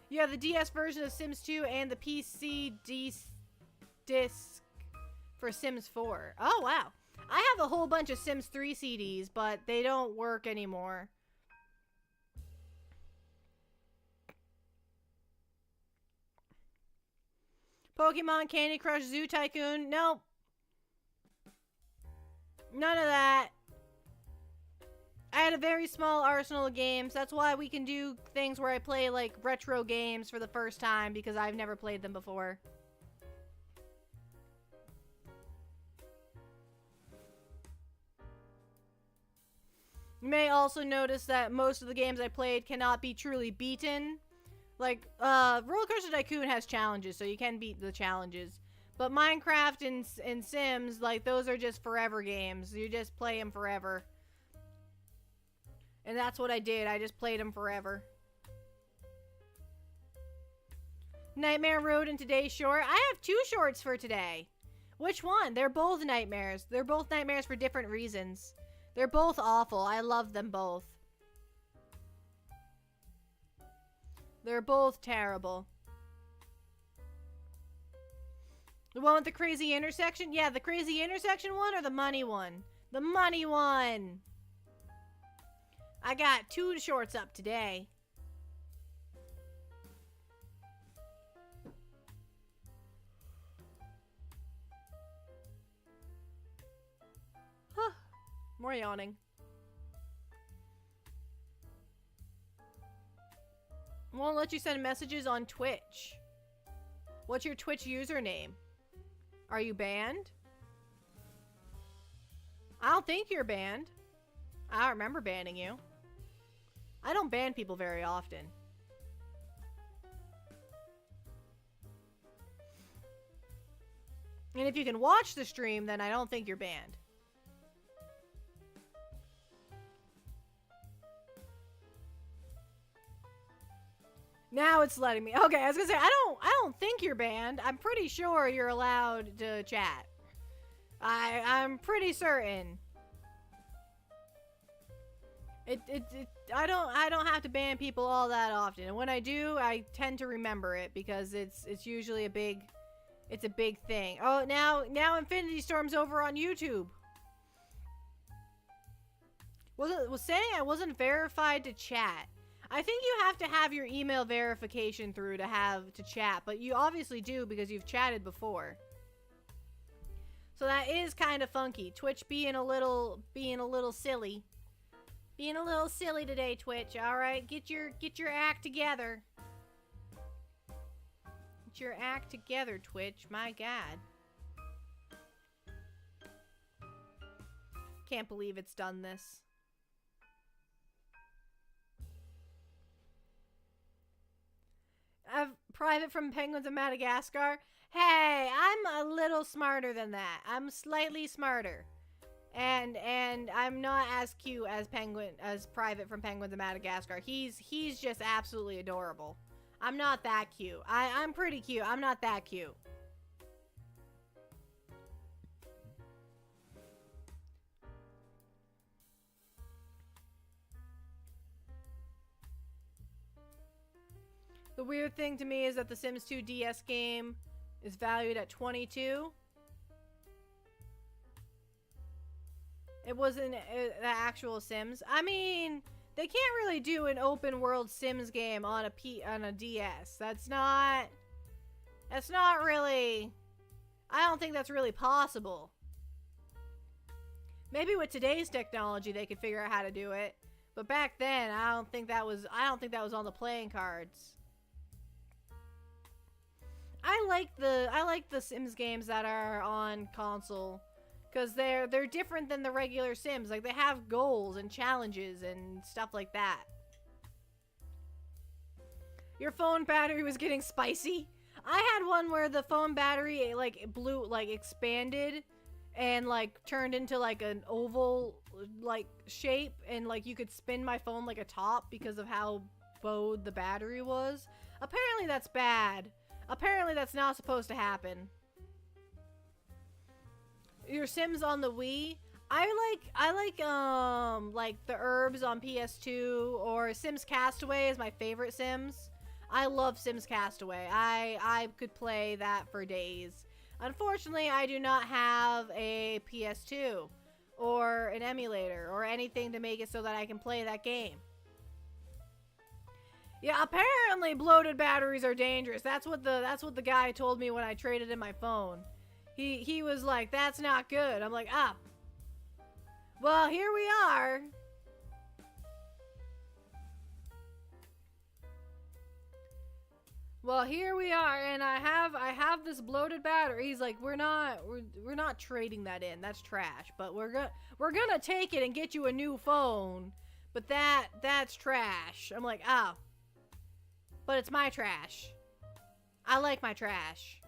You have the DS version of Sims 2 and the PC disc for Sims 4. Oh, wow. I have a whole bunch of Sims 3 CDs, but they don't work anymore. Pokemon Candy Crush Zoo Tycoon. Nope. None of that. I had a very small arsenal of games. That's why we can do things where I play, like, retro games for the first time, because I've never played them before. You may also notice that most of the games I played cannot be truly beaten. Like, Roller Coaster Tycoon has challenges, so you can beat the challenges. But Minecraft and Sims, like, those are just forever games. You just play them forever. And that's what I did. I just played them forever. Nightmare Road and today's short. I have 2 shorts for today. Which one? They're both nightmares. They're both nightmares for different reasons. They're both awful. I love them both. They're both terrible. The one with the crazy intersection? Yeah, the crazy intersection one or the money one? The money one! I got 2 shorts up today. More yawning. Won't let you send messages on Twitch. What's your Twitch username? Are you banned? I don't think you're banned. I don't remember banning you. I don't ban people very often. And if you can watch the stream, then I don't think you're banned. Now it's letting me. Okay, I was gonna say I don't think you're banned. I'm pretty sure you're allowed to chat. I'm pretty certain. I don't have to ban people all that often. And when I do, I tend to remember it because it's usually a big thing. Oh, now Infinity Storm's over on YouTube. Was saying I wasn't verified to chat. I think you have to have your email verification through to chat, but you obviously do because you've chatted before. So that is kind of funky. Twitch being a little silly. Being a little silly today, Twitch. All right, get your act together. Get your act together, Twitch. My God. Can't believe it's done this. Private from Penguins of Madagascar. Hey, I'm a little smarter than that. I'm slightly smarter. And I'm not as cute as Private from Penguins of Madagascar. He's just absolutely adorable. I'm not that cute. I'm pretty cute. I'm not that cute. The weird thing to me is that the Sims 2 DS game is valued at $22. It wasn't the actual Sims. I mean, they can't really do an open world Sims game on a DS. That's not really. I don't think that's really possible. Maybe with today's technology they could figure out how to do it, but back then I don't think that was on the playing cards. I like the Sims games that are on console. Because they're different than the regular Sims. Like, they have goals and challenges and stuff like that. Your phone battery was getting spicy? I had one where the phone battery, like, expanded and, like, turned into, like, an oval, like, shape. And, like, you could spin my phone like a top because of how bowed the battery was. Apparently that's bad. Apparently that's not supposed to happen. Your Sims on the Wii, I like the Herbs on PS2 or Sims Castaway is my favorite Sims. I love Sims Castaway. I could play that for days. Unfortunately, I do not have a PS2 or an emulator or anything to make it so that I can play that game. Yeah, apparently bloated batteries are dangerous. That's what the guy told me when I traded in my phone. He was like, "That's not good." I'm like, "Ah. Well, here we are." Well, here we are, and I have this bloated battery. He's like, we're not trading that in. That's trash. But we're gonna take it and get you a new phone. But that's trash. I'm like, oh. But it's my trash. I like my trash.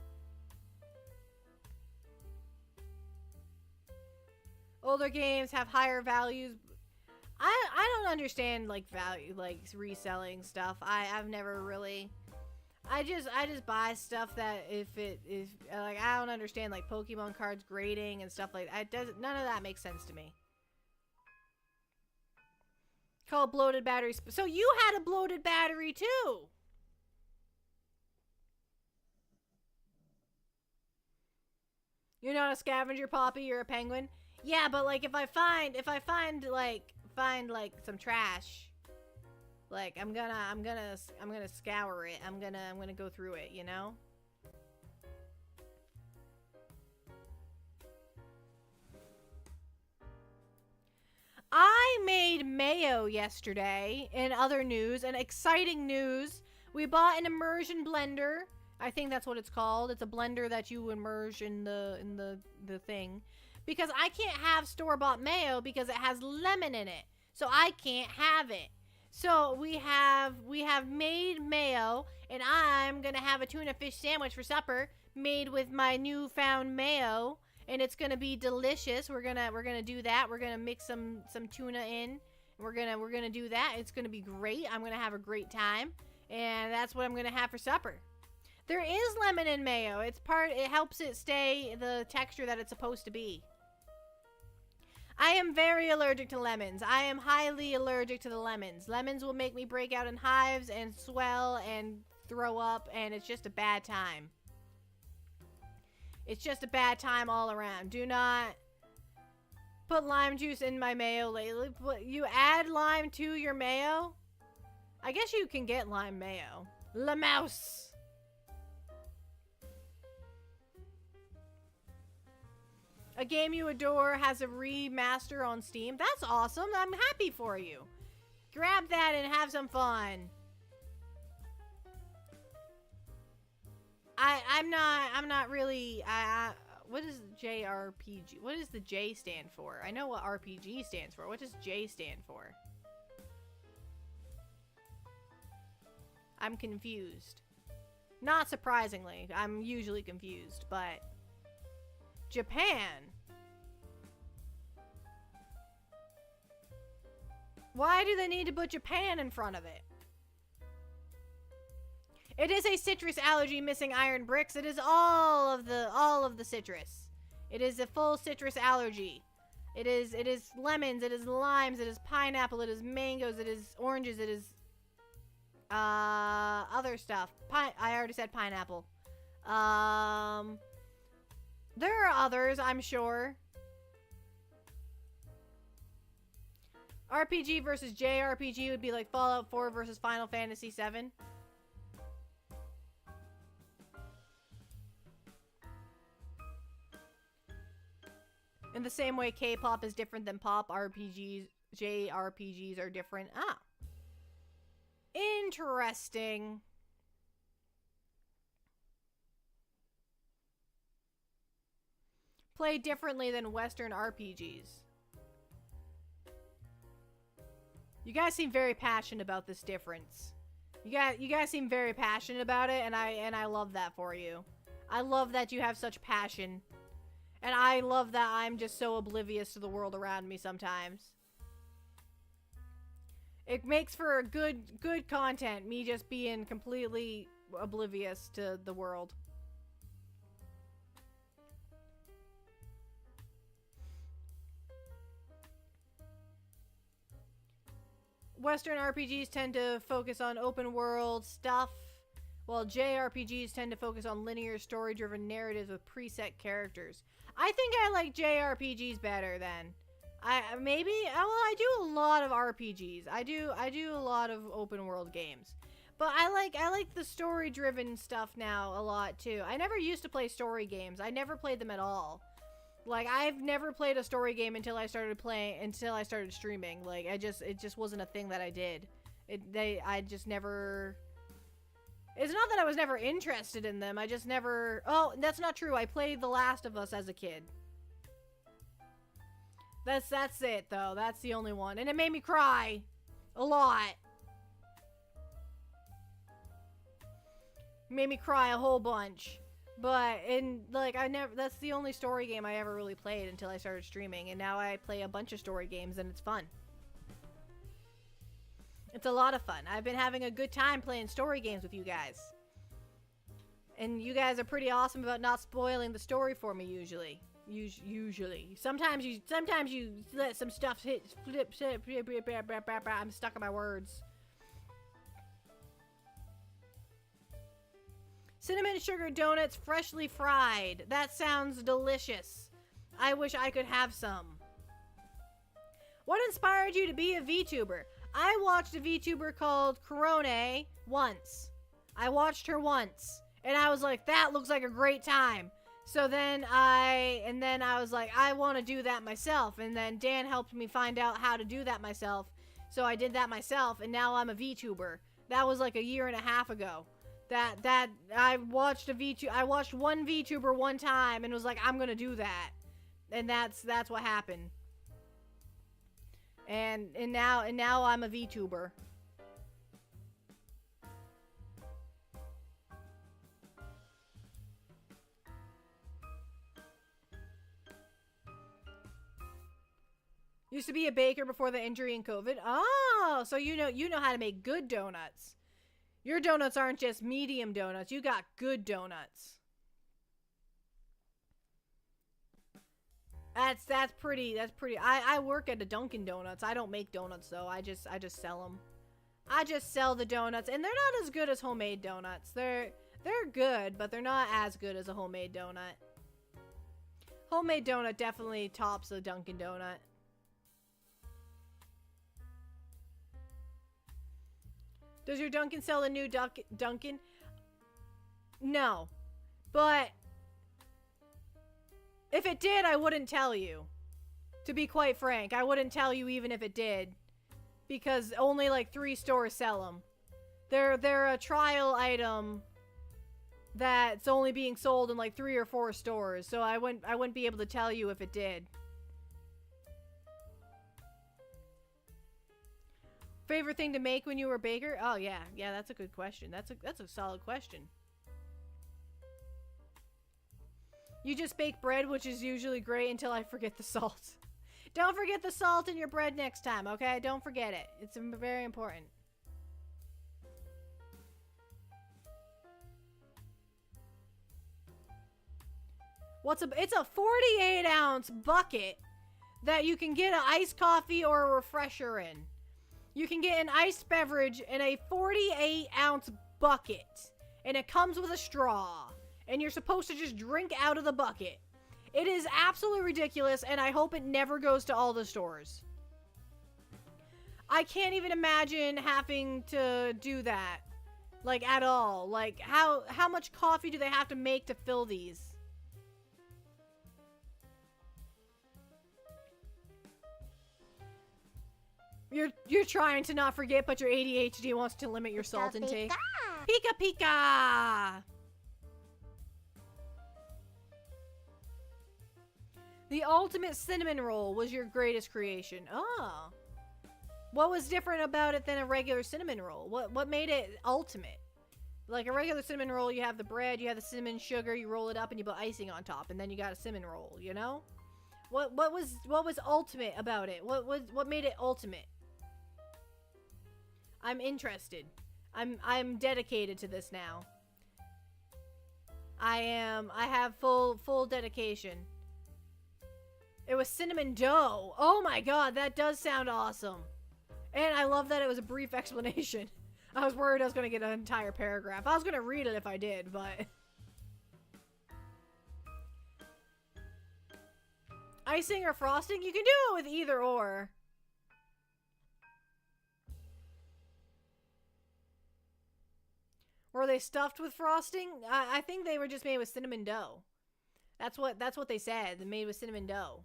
Older games have higher values. I don't understand like value, like reselling stuff. I've never really. I just buy stuff that if it is like, I don't understand like Pokemon cards grading and stuff like that. None of that makes sense to me. Called bloated batteries. So you had a bloated battery too. You're not a scavenger, Poppy. You're a penguin. Yeah, but like if I find like some trash, like I'm gonna scour it. I'm gonna go through it, you know? I made mayo yesterday. In other news, and exciting news, we bought an immersion blender. I think that's what it's called. It's a blender that you immerse in the thing. Because I can't have store-bought mayo because it has lemon in it. So I can't have it. So we have made mayo, and I'm gonna have a tuna fish sandwich for supper made with my newfound mayo, and it's gonna be delicious. We're gonna do that. We're gonna mix some tuna in. We're gonna do that. It's gonna be great. I'm gonna have a great time, and that's what I'm gonna have for supper. There is lemon in mayo. It helps it stay the texture that it's supposed to be. I am very allergic to lemons. I am highly allergic to the lemons. Lemons will make me break out in hives and swell and throw up, and it's just a bad time. It's just a bad time all around. Do not put lime juice in my mayo lately. You add lime to your mayo? I guess you can get lime mayo. La mouse. A game you adore has a remaster on Steam. That's awesome. I'm happy for you. Grab that and have some fun. I'm not really. What is JRPG? What does the J stand for? I know what RPG stands for. What does J stand for? I'm confused. Not surprisingly. I'm usually confused, but Japan. Why do they need to put Japan in front of it? It is a citrus allergy missing iron bricks. It is all of the citrus. It is a full citrus allergy. It is lemons, it is limes, it is pineapple, it is mangoes, it is oranges, it is other stuff. I already said pineapple. There are others, I'm sure. RPG versus JRPG would be like Fallout 4 versus Final Fantasy 7. In the same way K-pop is different than pop, JRPGs are different. Ah. Interesting. Play differently than Western RPGs. You guys seem very passionate about this difference. You guys seem very passionate about it, and I love that for you. I love that you have such passion. And I love that I'm just so oblivious to the world around me sometimes. It makes for good content, me just being completely oblivious to the world. Western RPGs tend to focus on open world stuff, while JRPGs tend to focus on linear story-driven narratives with preset characters. I think I like JRPGs better then. I do a lot of RPGs. I do a lot of open world games. But I like the story-driven stuff now a lot too. I never used to play story games. I never played them at all. Like I've never played a story game until I started streaming. Like it just wasn't a thing that I did. I just never. It's not that I was never interested in them. I just never. Oh, that's not true. I played The Last of Us as a kid. That's it though. That's the only one, and it made me cry a lot. Made me cry a whole bunch. But that's the only story game I ever really played until I started streaming, and now I play a bunch of story games and it's fun. It's a lot of fun. I've been having a good time playing story games with you guys. And you guys are pretty awesome about not spoiling the story for me usually. Usually. Sometimes you let some stuff flip. I'm stuck in my words. Cinnamon sugar donuts freshly fried. That sounds delicious. I wish I could have some. What inspired you to be a VTuber? I watched a VTuber called Corone once. I watched her once. And I was like, that looks like a great time. So then I was like, I want to do that myself. And then Dan helped me find out how to do that myself. So I did that myself, and now I'm a VTuber. That was like a year and a half ago. That I watched I watched one VTuber one time and was like, I'm gonna do that. And that's what happened. And now I'm a VTuber. Used to be a baker before the injury and COVID. Oh, so you know how to make good donuts. Your donuts aren't just medium donuts. You got good donuts. That's pretty. I work at a Dunkin' Donuts. I don't make donuts though. I just sell them. I just sell the donuts, and they're not as good as homemade donuts. They're good, but they're not as good as a homemade donut. Homemade donut definitely tops a Dunkin' Donut. Does your Dunkin' sell a new Dunkin'? No. But if it did, I wouldn't tell you. To be quite frank, I wouldn't tell you even if it did. Because only like 3 stores sell them. They're a trial item that's only being sold in like 3 or 4 stores. So I wouldn't be able to tell you if it did. Favorite thing to make when you were a baker? Oh yeah, that's a good question. That's a solid question. You just bake bread, which is usually great until I forget the salt. Don't forget the salt in your bread next time, okay? Don't forget it. It's very important. It's a 48-ounce bucket that you can get an iced coffee or a refresher in. You can get an iced beverage in a 48-ounce bucket. And it comes with a straw. And you're supposed to just drink out of the bucket. It is absolutely ridiculous, and I hope it never goes to all the stores. I can't even imagine having to do that. Like, at all. Like, how much coffee do they have to make to fill these? You're trying to not forget, but your ADHD wants to limit your salt intake. Pika pika! The ultimate cinnamon roll was your greatest creation. Oh. What was different about it than a regular cinnamon roll? What made it ultimate? Like a regular cinnamon roll, you have the bread, you have the cinnamon sugar, you roll it up and you put icing on top, and then you got a cinnamon roll, you know? What was ultimate about it? What made it ultimate? I'm interested. I'm dedicated to this now. I have full dedication. It was cinnamon dough. Oh my god, that does sound awesome. And I love that it was a brief explanation. I was worried I was going to get an entire paragraph. I was going to read it if I did, but... Icing or frosting? You can do it with either or. Were they stuffed with frosting? I think they were just made with cinnamon dough. That's what they said. They made with cinnamon dough.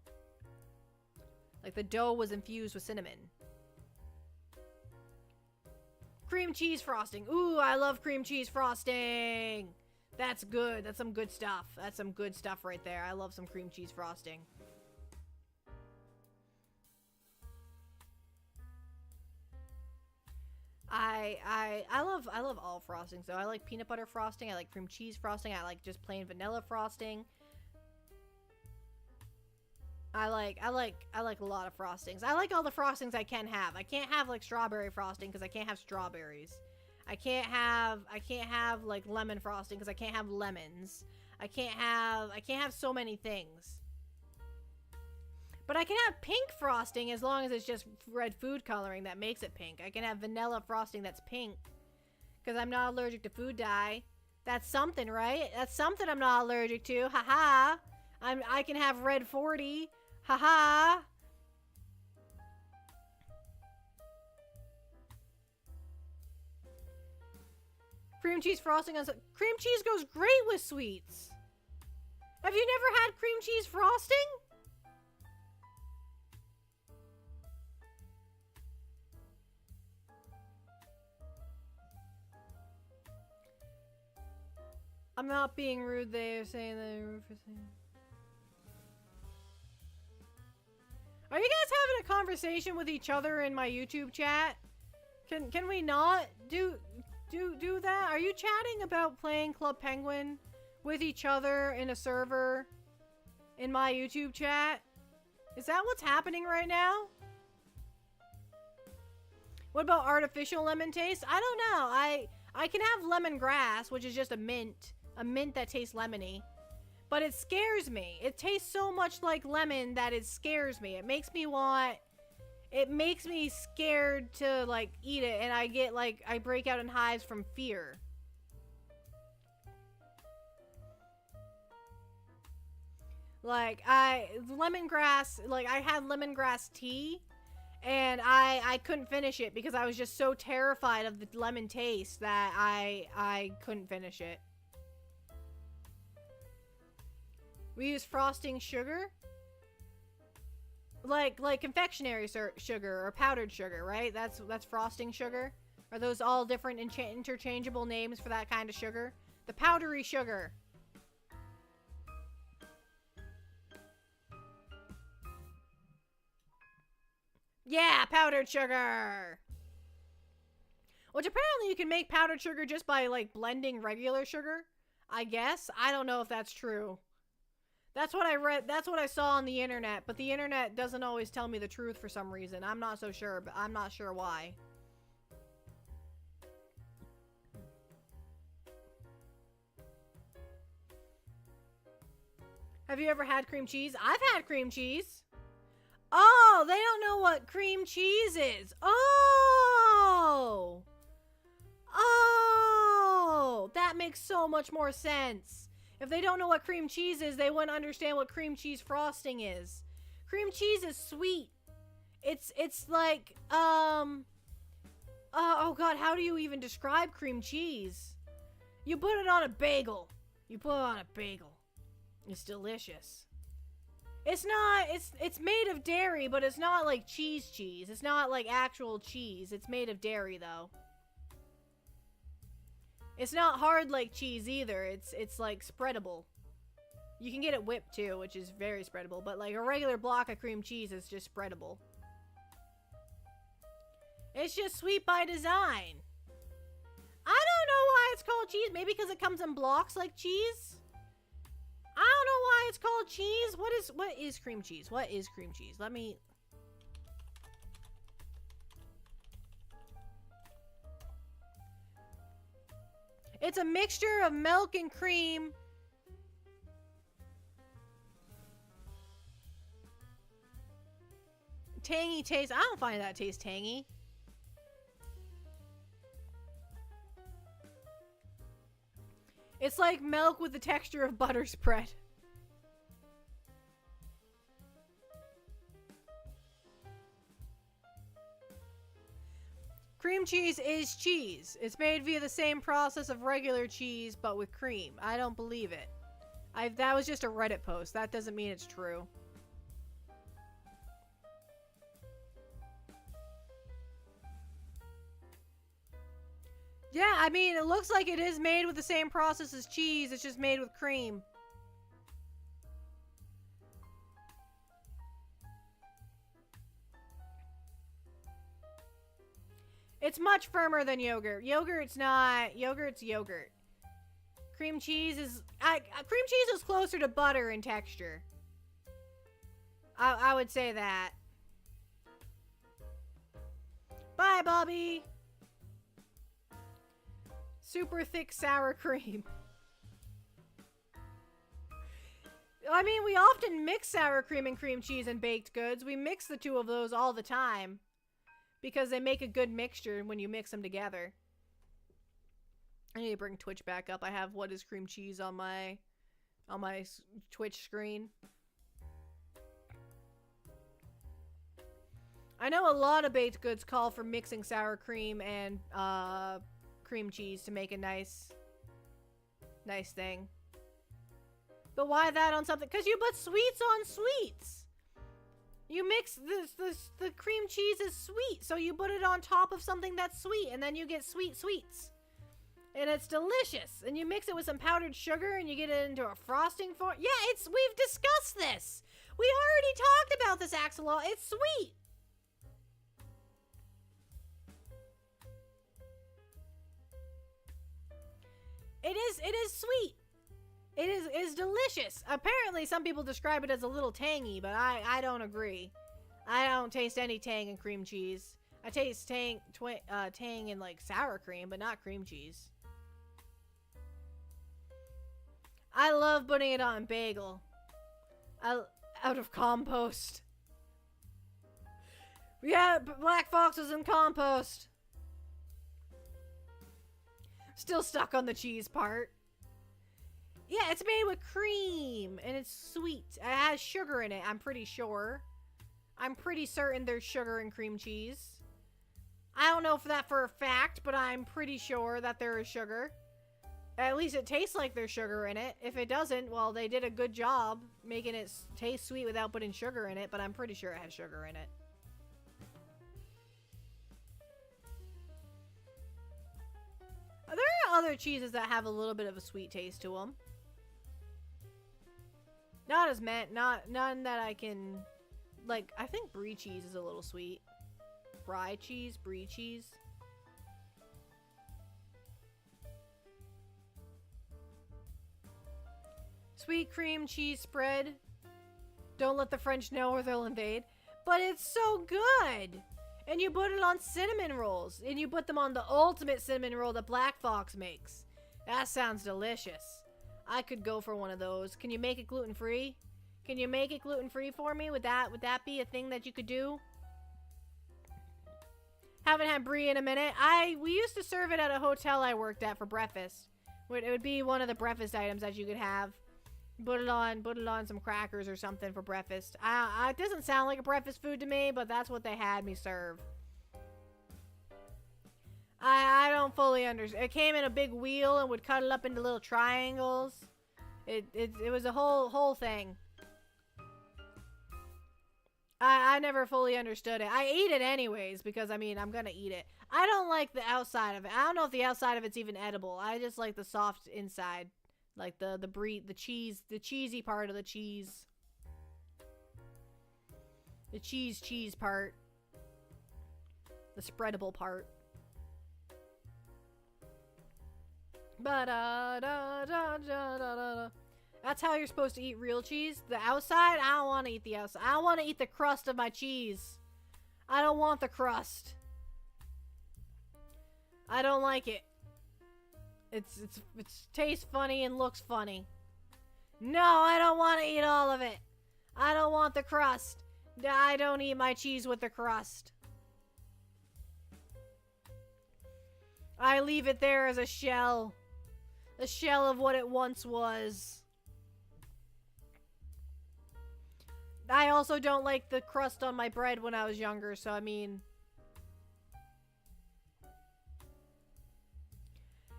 Like the dough was infused with cinnamon. Cream cheese frosting. Ooh, I love cream cheese frosting. That's good. That's some good stuff. That's some good stuff right there. I love some cream cheese frosting. I love all frostings though. I like peanut butter frosting. I like cream cheese frosting. I like just plain vanilla frosting. I like a lot of frostings. I like all the frostings I can have. I can't have like strawberry frosting because I can't have strawberries. I can't have like lemon frosting because I can't have lemons. I can't have so many things. But I can have pink frosting as long as it's just red food coloring that makes it pink. I can have vanilla frosting that's pink because I'm not allergic to food dye. That's something, right? That's something I'm not allergic to. Haha. I can have red 40. Haha. Cream cheese frosting on cream cheese goes great with sweets. Have you never had cream cheese frosting? I'm not being rude. They're saying that you're rude for saying. Are you guys having a conversation with each other in my YouTube chat? Can we not do that? Are you chatting about playing Club Penguin with each other in a server in my YouTube chat? Is that what's happening right now? What about artificial lemon taste? I don't know. I can have lemongrass, which is just a mint that tastes lemony. But it scares me. It tastes so much like lemon that it scares me. It makes me scared to like eat it, and I break out in hives from fear. Like lemongrass, like I had lemongrass tea and I couldn't finish it because I was just so terrified of the lemon taste that I couldn't finish it. We use frosting sugar? Like confectionery sugar or powdered sugar, right? That's frosting sugar? Are those all different interchangeable names for that kind of sugar? The powdery sugar. Yeah, powdered sugar! Which apparently you can make powdered sugar just by like blending regular sugar. I guess. I don't know if that's true. That's what I read. That's what I saw on the internet, but the internet doesn't always tell me the truth for some reason. I'm not so sure, but I'm not sure why. Have you ever had cream cheese? I've had cream cheese. Oh, they don't know what cream cheese is. Oh! Oh! That makes so much more sense. If they don't know what cream cheese is, they wouldn't understand what cream cheese frosting is. Cream cheese is sweet. It's like, oh god, how do you even describe cream cheese? You put it on a bagel. You put it on a bagel. It's delicious. It's not, it's made of dairy, but it's not like cheese. It's not like actual cheese. It's made of dairy, though. It's not hard like cheese either. It's like spreadable. You can get it whipped too, which is very spreadable, but like a regular block of cream cheese is just spreadable. It's just sweet by design. I don't know why it's called cheese. Maybe because it comes in blocks like cheese? I don't know why it's called cheese. What is cream cheese? What is cream cheese? Let me... It's a mixture of milk and cream. Tangy taste. I don't find that taste tangy. It's like milk with the texture of butter spread. Cream cream cheese is cheese. It's made via the same process of regular cheese, but with cream. I don't believe it. That was just a Reddit post. That doesn't mean it's true. Yeah, I mean, it looks like it is made with the same process as cheese. It's just made with cream. It's much firmer than yogurt. Yogurt's not. Yogurt's yogurt. Cream cheese is... cream cheese is closer to butter in texture. I would say that. Bye, Bobby. Super thick sour cream. I mean, we often mix sour cream and cream cheese in baked goods. We mix the two of those all the time. Because they make a good mixture when you mix them together. I need to bring Twitch back up. I have what is cream cheese on my Twitch screen. I know a lot of baked goods call for mixing sour cream and cream cheese to make a nice thing. But why that on something? Because you put sweets on sweets. You mix the cream cheese is sweet, so you put it on top of something that's sweet, and then you get sweet sweets. And it's delicious. And you mix it with some powdered sugar, and you get it into a frosting form. Yeah, we've discussed this. We already talked about this, Axolotl. It's sweet. It is sweet. It is delicious. Apparently, some people describe it as a little tangy, but I don't agree. I don't taste any tang in cream cheese. I taste tang in like sour cream, but not cream cheese. I love putting it on bagel. Out of compost. Yeah, Black Fox was in compost. Still stuck on the cheese part. Yeah, it's made with cream, and it's sweet. It has sugar in it, I'm pretty sure. I'm pretty certain there's sugar in cream cheese. I don't know for a fact, but I'm pretty sure that there is sugar. At least it tastes like there's sugar in it. If it doesn't, well, they did a good job making it taste sweet without putting sugar in it, but I'm pretty sure it has sugar in it. There are other cheeses that have a little bit of a sweet taste to them. Not as none that I can, like, I think brie cheese is a little sweet. Brie cheese. Sweet cream cheese spread. Don't let the French know or they'll invade. But it's so good! And you put it on cinnamon rolls. And you put them on the ultimate cinnamon roll that Black Fox makes. That sounds delicious. I could go for one of those. Can you make it gluten-free? Can you make it gluten-free for me? Would that be a thing that you could do? Haven't had brie in a minute. We used to serve it at a hotel I worked at for breakfast. It would be one of the breakfast items that you could have. Put it on some crackers or something for breakfast. It doesn't sound like a breakfast food to me, but that's what they had me serve. I don't fully understand. It came in a big wheel and would cut it up into little triangles. It was a whole thing. I never fully understood it. I ate it anyways because, I mean, I'm gonna eat it. I don't like the outside of it. I don't know if the outside of it's even edible. I just like the soft inside. Like the cheesy part of the cheese. The cheese part. The spreadable part. That's how you're supposed to eat real cheese. The outside, I don't want to eat the outside. I want to eat the crust of my cheese. I don't want the crust. I don't like it. It tastes funny and looks funny. No, I don't want to eat all of it. I don't want the crust. I don't eat my cheese with the crust. I leave it there as a shell. A shell of what it once was. I also don't like the crust on my bread when I was younger, so I mean...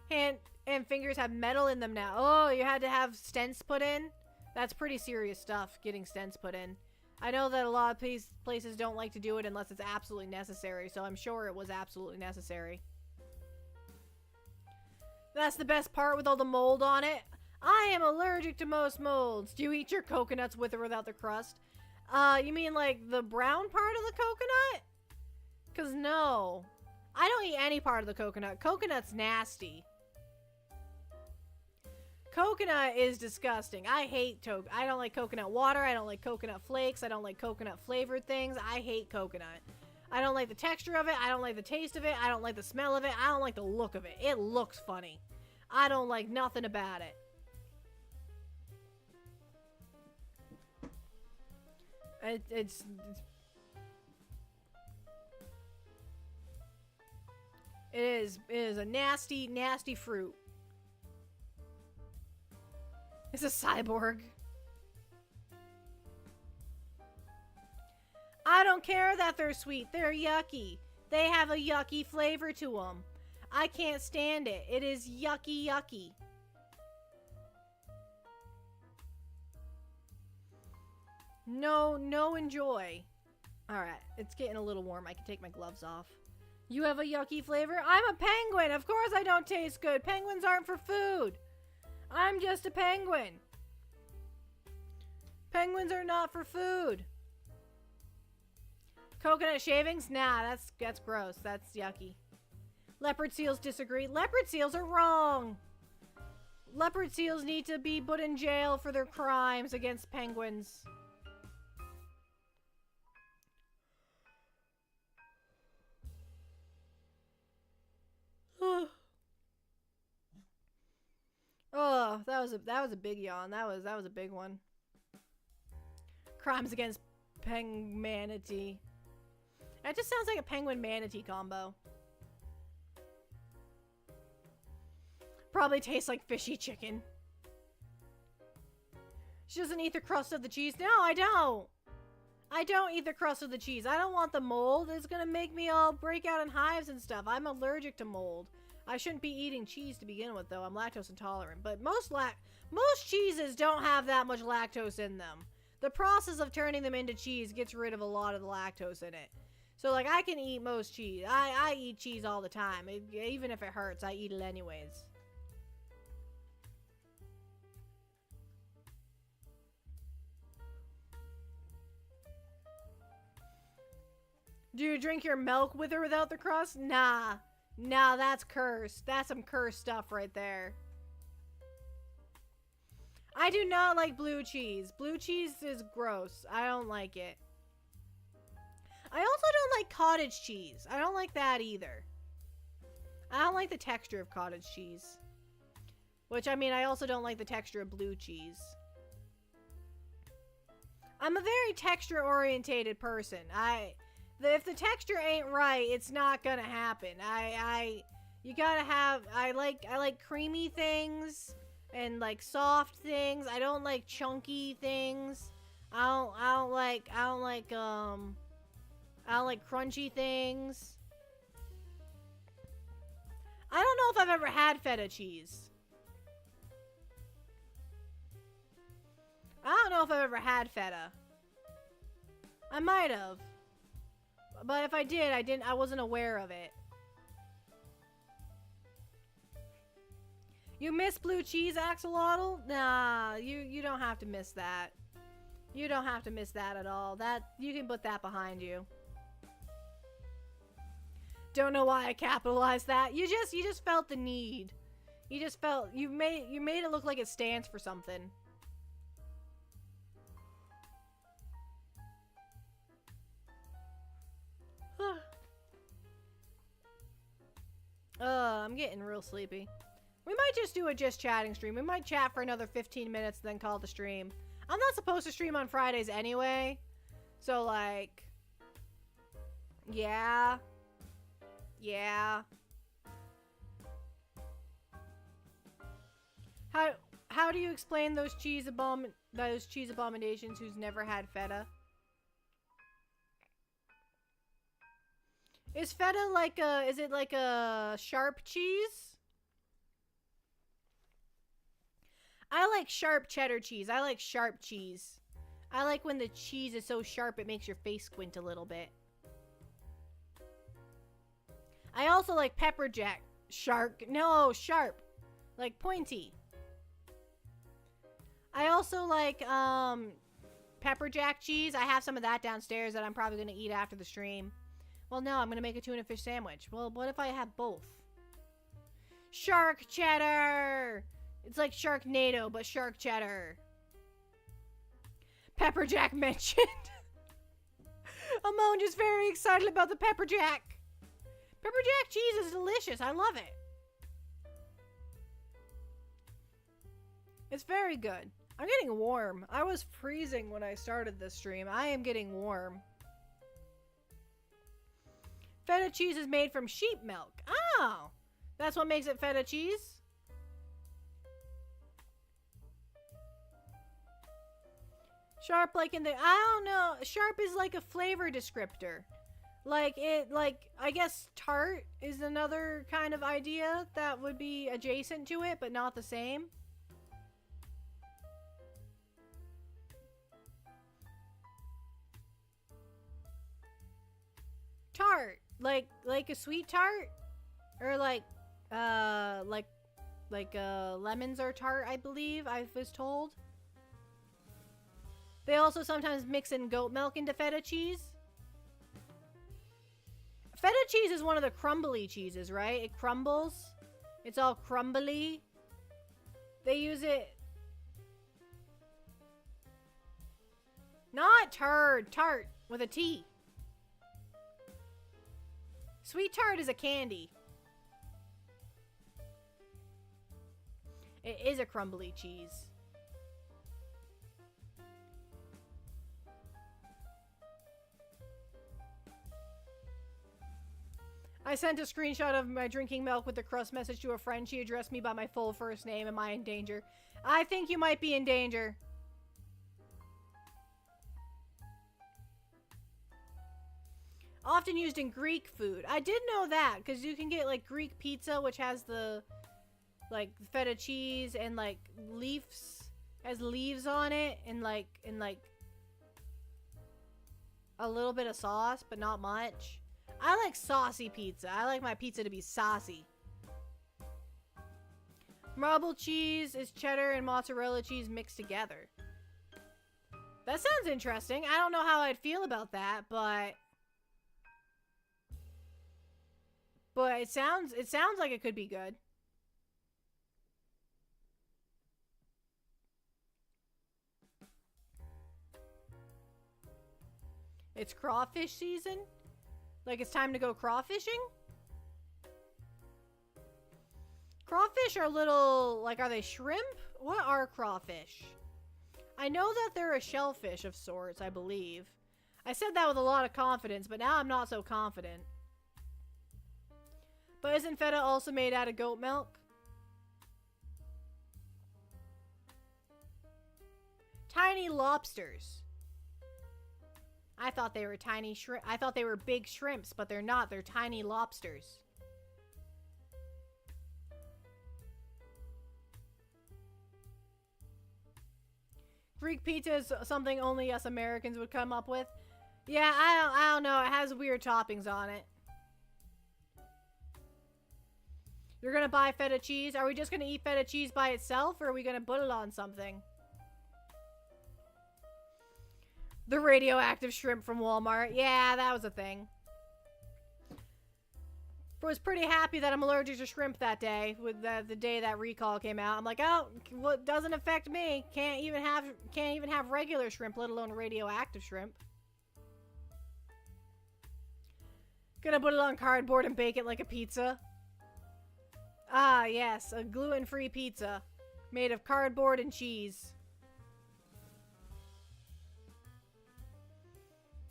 hand and fingers have metal in them now. Oh, you had to have stents put in? That's pretty serious stuff, getting stents put in. I know that a lot of places don't like to do it unless it's absolutely necessary, so I'm sure it was absolutely necessary. That's the best part with all the mold on it. I am allergic to most molds. Do you eat your coconuts with or without the crust? You mean like the brown part of the coconut? 'Cause no. I don't eat any part of the coconut. Coconut's nasty. Coconut is disgusting. I hate I don't like coconut water. I don't like coconut flakes. I don't like coconut flavored things. I hate coconut. I don't like the texture of it. I don't like the taste of it. I don't like the smell of it. I don't like the look of it. It looks funny. I don't like nothing about it. It is a nasty, nasty fruit. It's a cyborg. I don't care that they're sweet. They're yucky. They have a yucky flavor to them. I can't stand it. It is yucky, yucky. No enjoy. Alright, it's getting a little warm. I can take my gloves off. You have a yucky flavor? I'm a penguin. Of course I don't taste good. Penguins aren't for food. I'm just a penguin. Penguins are not for food. Coconut shavings? Nah, that's gross. That's yucky. Leopard seals disagree. Leopard seals are wrong. Leopard seals need to be put in jail for their crimes against penguins. Oh, that was a big yawn. That was a big one. Crimes against manatee. That just sounds like a penguin manatee combo. Probably tastes like fishy chicken. She doesn't eat the crust of the cheese. No, I don't. I don't eat the crust of the cheese. I don't want the mold. It's gonna make me all break out in hives and stuff. I'm allergic to mold. I shouldn't be eating cheese to begin with, though. I'm lactose intolerant. But most cheeses don't have that much lactose in them. The process of turning them into cheese gets rid of a lot of the lactose in it. So, like, I can eat most cheese. I eat cheese all the time. Even if it hurts, I eat it anyways. Do you drink your milk with or without the crust? Nah. Nah, that's cursed. That's some cursed stuff right there. I do not like blue cheese. Blue cheese is gross. I don't like it. I also don't like cottage cheese. I don't like that either. I don't like the texture of cottage cheese. Which, I mean, I also don't like the texture of blue cheese. I'm a very texture-orientated person. If the texture ain't right, it's not gonna happen. You gotta have, I like creamy things and like soft things. I don't like chunky things. I don't like crunchy things. I don't know if I've ever had feta cheese. I don't know if I've ever had feta. I might have. But if I did, I wasn't aware of it. You miss blue cheese, Axolotl? Nah, you don't have to miss that. You don't have to miss that at all. You can put that behind you. Don't know why I capitalized that. You just felt the need. You just felt you made it look like it stands for something. I'm getting real sleepy. We might just do a just chatting stream. We might chat for another 15 minutes, then call the stream. I'm not supposed to stream on Fridays anyway. So, like... Yeah. Yeah. How do you explain those cheese abominations who's never had feta? Is feta like is it like a sharp cheese? like sharp cheddar cheese. I like sharp cheese. I like when the cheese is so sharp it makes your face squint a little bit. I also like pepper jack. Sharp. Like pointy. I also like pepper jack cheese. I have some of that downstairs that I'm probably going to eat after the stream. Well, no, I'm going to make a tuna fish sandwich. Well, what if I have both? Shark cheddar! It's like Sharknado, but shark cheddar. Pepper jack mentioned. Amon just very excited about the pepper jack. Pepper jack cheese is delicious. I love it. It's very good. I'm getting warm. I was freezing when I started this stream. I am getting warm. Feta cheese is made from sheep milk. Oh, that's what makes it feta cheese? Sharp like in the... I don't know. Sharp is like a flavor descriptor. Like, I guess tart is another kind of idea that would be adjacent to it, but not the same. Tart. Like a sweet tart? Or lemons are tart, I believe, I was told. They also sometimes mix in goat milk into feta cheese. Feta cheese is one of the crumbly cheeses, right? It crumbles. It's all crumbly. They use it... Not turd. Tart. With a T. Sweet tart is a candy. It is a crumbly cheese. I sent a screenshot of my drinking milk with the crust message to a friend. She addressed me by my full first name. Am I in danger? I think you might be in danger. Often used in Greek food. I did know that, because you can get, like, Greek pizza, which has the, like, feta cheese and, like, leaves, has leaves on it, and, like, a little bit of sauce, but not much. I like saucy pizza. I like my pizza to be saucy. Marble cheese is cheddar and mozzarella cheese mixed together. That sounds interesting. I don't know how I'd feel about that, but it sounds like it could be good. It's crawfish season? Like it's time to go crawfishing? Crawfish are little, like, are they shrimp? What are crawfish? I know that they're a shellfish of sorts, I believe. I said that with a lot of confidence, but now I'm not so confident. But isn't feta also made out of goat milk? Tiny lobsters. I thought they were tiny shrimp. I thought they were big shrimps, but they're not. They're tiny lobsters. Greek pizza is something only us Americans would come up with. Yeah, I don't know. It has weird toppings on it. You're gonna buy feta cheese? Are we just gonna eat feta cheese by itself, or are we gonna put it on something? The radioactive shrimp from Walmart. Yeah, that was a thing. I was pretty happy that I'm allergic to shrimp that day, with the day that recall came out. I'm like, oh, well, it doesn't affect me. Can't even have regular shrimp, let alone radioactive shrimp. Gonna put it on cardboard and bake it like a pizza. Ah, yes, a gluten-free pizza made of cardboard and cheese.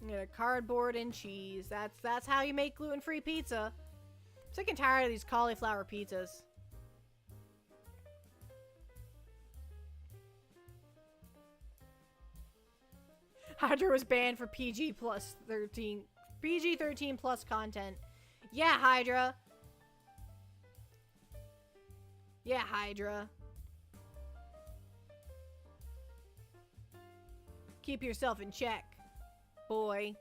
Yeah, cardboard and cheese. That's how you make gluten-free pizza. I'm sick and tired of these cauliflower pizzas. Hydra was banned for PG-13 plus content. Yeah, Hydra. Yeah, Hydra. Keep yourself in check, boy.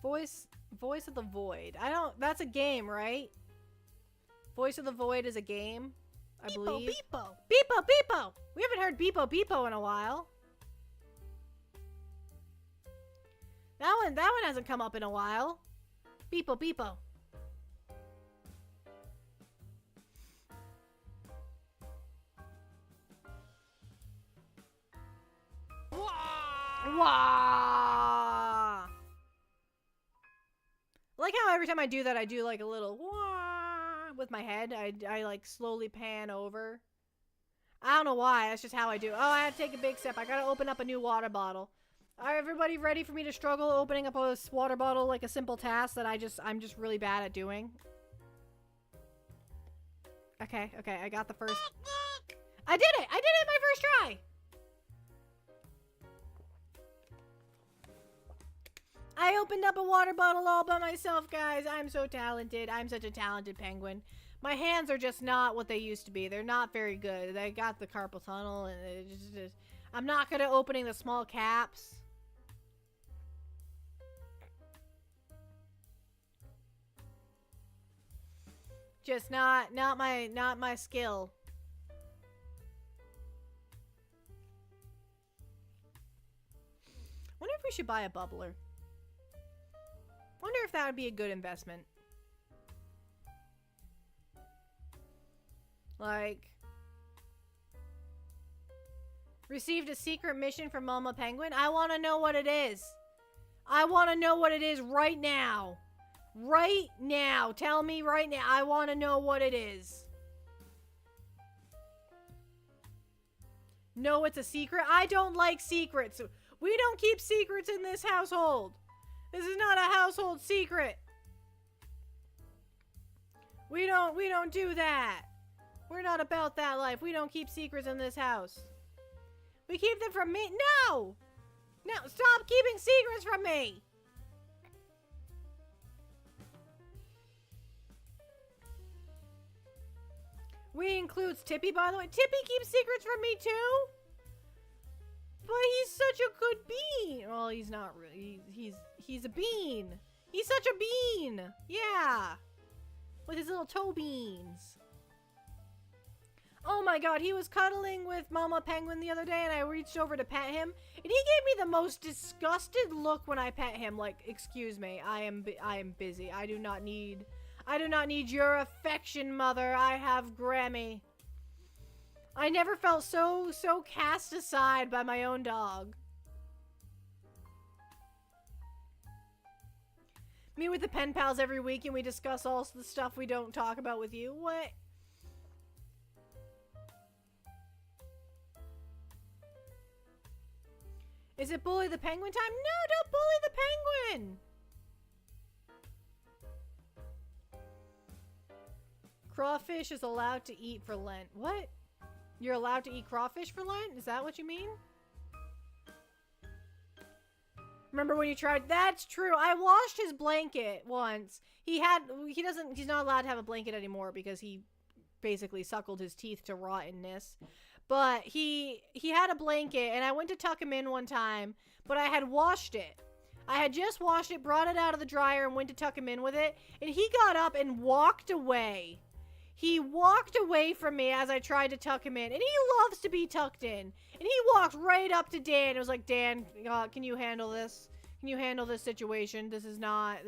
Voice of the Void. I don't... That's a game, right? Voice of the Void is a game, I believe. Beepo. Beepo, Beepo! We haven't heard Beepo, Beepo in a while. That one hasn't come up in a while. Beepo, Beepo. Wah! I like how every time I do that, I do like a little wah with my head. I like slowly pan over. I don't know why. That's just how I do. Oh, I have to take a big step. I gotta open up a new water bottle. Are everybody ready for me to struggle opening up a water bottle like a simple task that I'm just really bad at doing? Okay, I got the first. I did it! I did it my first try! I opened up a water bottle all by myself, guys. I'm so talented. I'm such a talented penguin. My hands are just not what they used to be. They're not very good. They got the carpal tunnel, and it's just I'm not good at opening the small caps. Just not my skill. Wonder if we should buy a bubbler. Wonder if that would be a good investment. Like, received a secret mission from Mama Penguin. I want to know what it is. I want to know what it is right now. Right now. Tell me right now. I want to know what it is. No, it's a secret. I don't like secrets. We don't keep secrets in this household. This is not a household secret. We don't do that. We're not about that life. We don't keep secrets in this house. We keep them from me. No! No, stop keeping secrets from me. We includes Tippy, by the way. Tippy keeps secrets from me too? But he's such a good bean. Well, he's not really. He's a bean. He's such a bean. Yeah. With his little toe beans. Oh my god, he was cuddling with Mama Penguin the other day and I reached over to pet him. And he gave me the most disgusted look when I pet him. Like, excuse me, I am busy. I do not need your affection, mother. I have Grammy. I never felt so cast aside by my own dog. Me with the pen pals every week and we discuss all the stuff we don't talk about with you. What? Is it bully the penguin time? No, don't bully the penguin! Crawfish is allowed to eat for Lent. What? You're allowed to eat crawfish for Lent? Is that what you mean? Remember when you tried? That's true. I washed his blanket once. He's not allowed to have a blanket anymore because he basically suckled his teeth to rottenness. But he had a blanket and I went to tuck him in one time, but I had washed it. I had just washed it, brought it out of the dryer and went to tuck him in with it. And he got up and walked away. He walked away from me as I tried to tuck him in. And he loves to be tucked in. And he walked right up to Dan. It was like, Dan, can you handle this? Can you handle this situation? This is not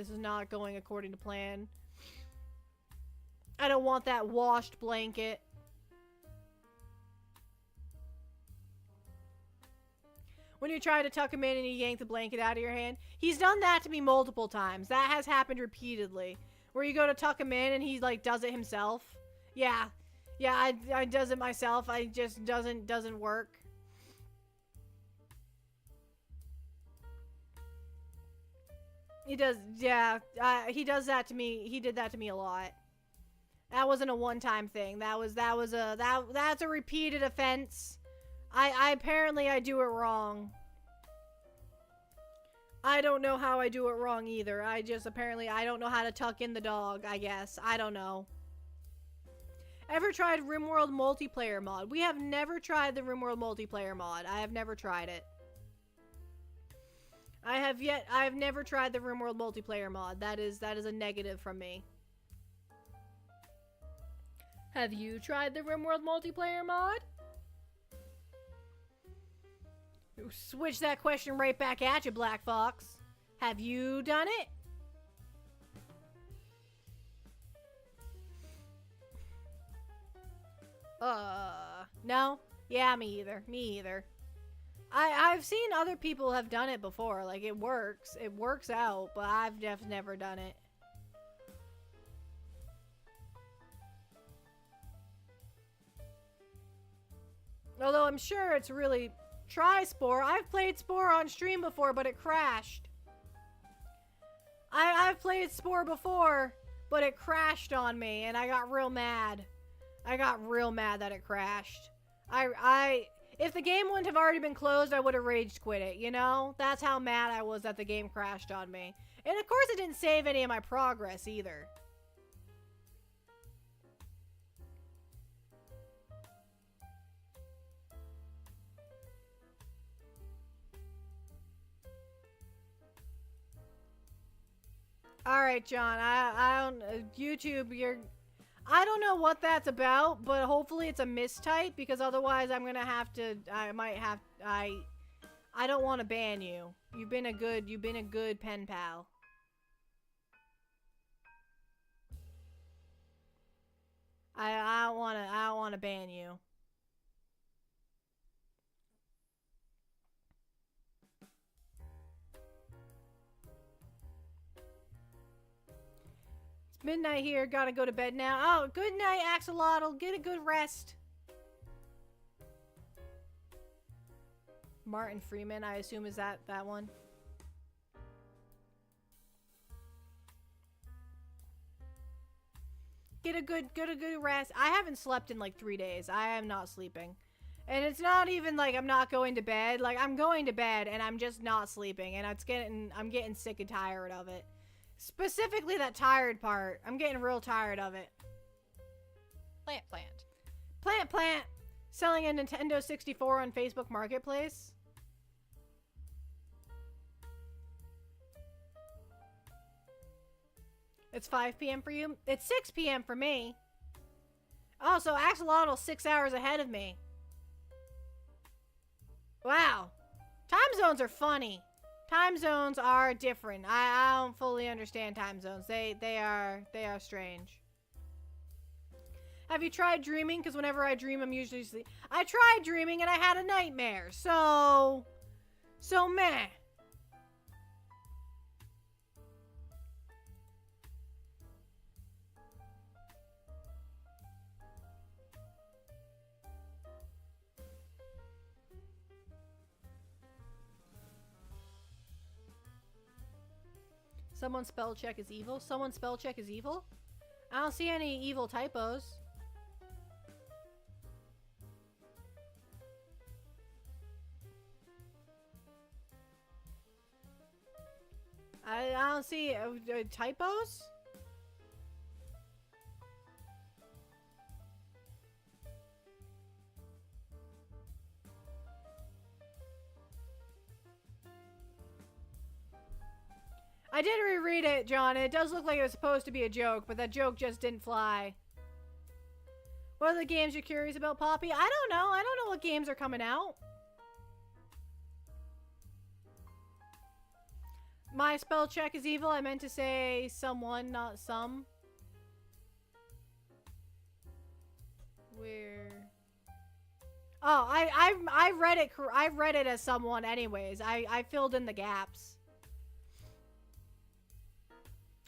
going according to plan. I don't want that washed blanket. When you try to tuck him in and you yank the blanket out of your hand. He's done that to me multiple times. That has happened repeatedly. Where you go to tuck him in and he like does it himself. Yeah. Yeah, I does it myself. I just doesn't work. He does, yeah. He does that to me. He did that to me a lot. That wasn't a one-time thing. That's a repeated offense. Apparently I do it wrong. I don't know how I do it wrong either. I just apparently I don't know how to tuck in the dog, I guess. I don't know. Ever tried RimWorld multiplayer mod? We have never tried the RimWorld multiplayer mod. I have never tried it. I have never tried the RimWorld multiplayer mod. That is a negative from me. Have you tried the RimWorld multiplayer mod? Switch that question right back at you, Black Fox. Have you done it? No? Yeah, me either. Me either. I've seen other people have done it before. Like, it works. It works out, but I've just never done it. Although I'm sure it's really... Try Spore. I've played Spore on stream before, but it crashed. I've played Spore before, but it crashed on me, and I got real mad. I got real mad that it crashed. If the game wouldn't have already been closed, I would have rage quit it, you know? That's how mad I was that the game crashed on me. And of course it didn't save any of my progress either. Alright, John, I don't, YouTube, I don't know what that's about, but hopefully it's a mistype, because otherwise I'm gonna have to, I don't want to ban you. You've been a good pen pal. I don't wanna ban you. Midnight here, gotta go to bed now. Oh, good night, Axolotl. Get a good rest. Martin Freeman, I assume is that one. Get a good rest. I haven't slept in like 3 days. I am not sleeping. And it's not even like I'm not going to bed. Like, I'm going to bed and I'm just not sleeping. And I'm getting sick and tired of it. Specifically that tired part. I'm getting real tired of it. Plant. Selling a Nintendo 64 on Facebook Marketplace. It's 5 p.m. for you? It's 6 p.m. for me. Oh, so Axolotl's 6 hours ahead of me. Wow. Time zones are funny. Time zones are different. I don't fully understand time zones. They are strange. Have you tried dreaming? Because whenever I dream, I'm usually asleep. I tried dreaming and I had a nightmare. So meh. Someone spell check is evil? Someone spell check is evil? I don't see any evil typos. I don't see typos? I did reread it, John, and it does look like it was supposed to be a joke, but that joke just didn't fly. What are the games you're curious about, Poppy? I don't know. I don't know what games are coming out. My spell check is evil. I meant to say someone, not some. Where? Oh, I read it. I read it as someone, anyways. I filled in the gaps.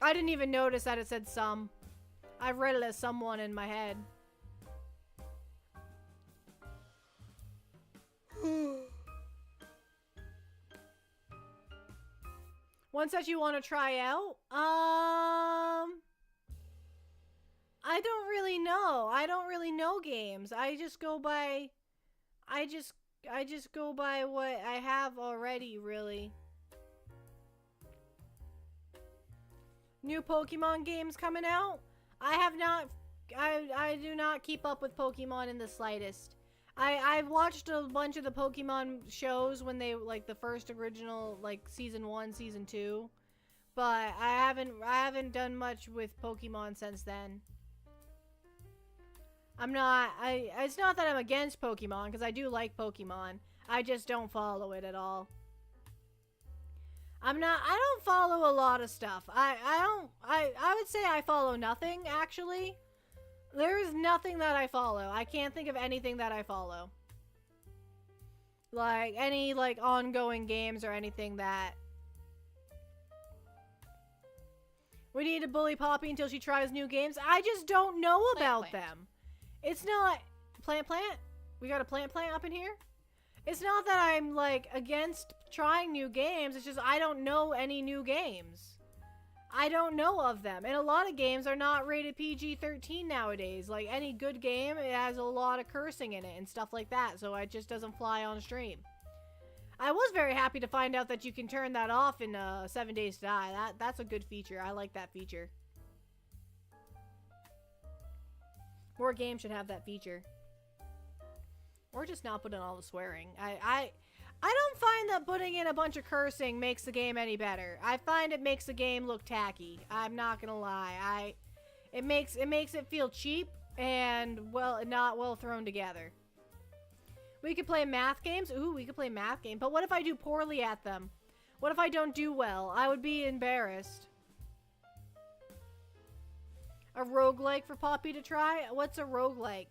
I didn't even notice that it said some. I read it as someone in my head. Ones that you want to try out? I don't really know. I don't really know games. I just go by... I just go by what I have already, really. new Pokemon games coming out. I have not. I do not keep up with Pokemon in the slightest. I've watched a bunch of the Pokemon shows when they like the first original like season 1, season 2, but I haven't done much with Pokemon since then. It's not that I'm against Pokemon, because I do like Pokemon. I just don't follow it at all. I don't follow a lot of stuff. I would say I follow nothing, actually. There is nothing that I follow. I can't think of anything that I follow. Like, any, like, ongoing games or anything that... We need to bully Poppy until she tries new games. I just don't know about them. It's not... Plant? We got a plant up in here? It's not that I'm, like, against trying new games. It's just I don't know any new games. I don't know of them. And a lot of games are not rated PG-13 nowadays. Like, any good game, it has a lot of cursing in it and stuff like that. So it just doesn't fly on stream. I was very happy to find out that you can turn that off in 7 Days to Die. That's a good feature. I like that feature. More games should have that feature. Or just not put in all the swearing. I don't find that putting in a bunch of cursing makes the game any better. I find it makes the game look tacky. I'm not gonna lie. It makes it feel cheap and not well thrown together. We could play math games. Ooh, we could play math games. But what if I do poorly at them? What if I don't do well? I would be embarrassed. A roguelike for Poppy to try? What's a roguelike?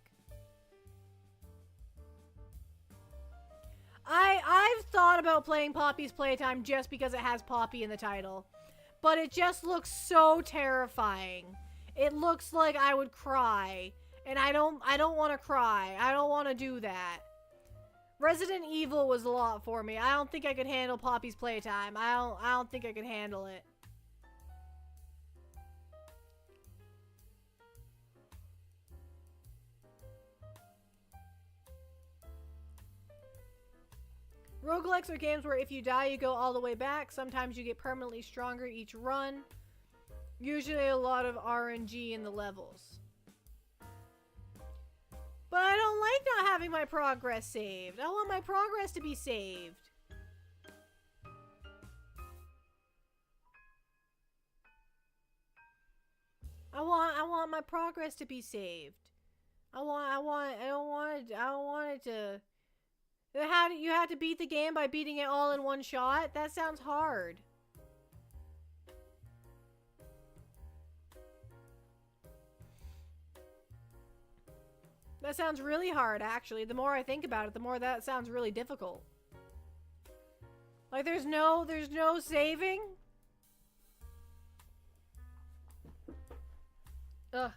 I've thought about playing Poppy's Playtime just because it has Poppy in the title. But it just looks so terrifying. It looks like I would cry. And I don't want to cry. I don't want to do that. Resident Evil was a lot for me. I don't think I could handle Poppy's Playtime. I don't think I could handle it. Roguelikes are games where if you die, you go all the way back. Sometimes you get permanently stronger each run. Usually a lot of RNG in the levels. But I don't like not having my progress saved. I want my progress to be saved. I want my progress to be saved. I don't want it to... You had to beat the game by beating it all in one shot? That sounds hard. That sounds really hard, actually. The more I think about it, the more that sounds really difficult. Like, there's no saving? Ugh,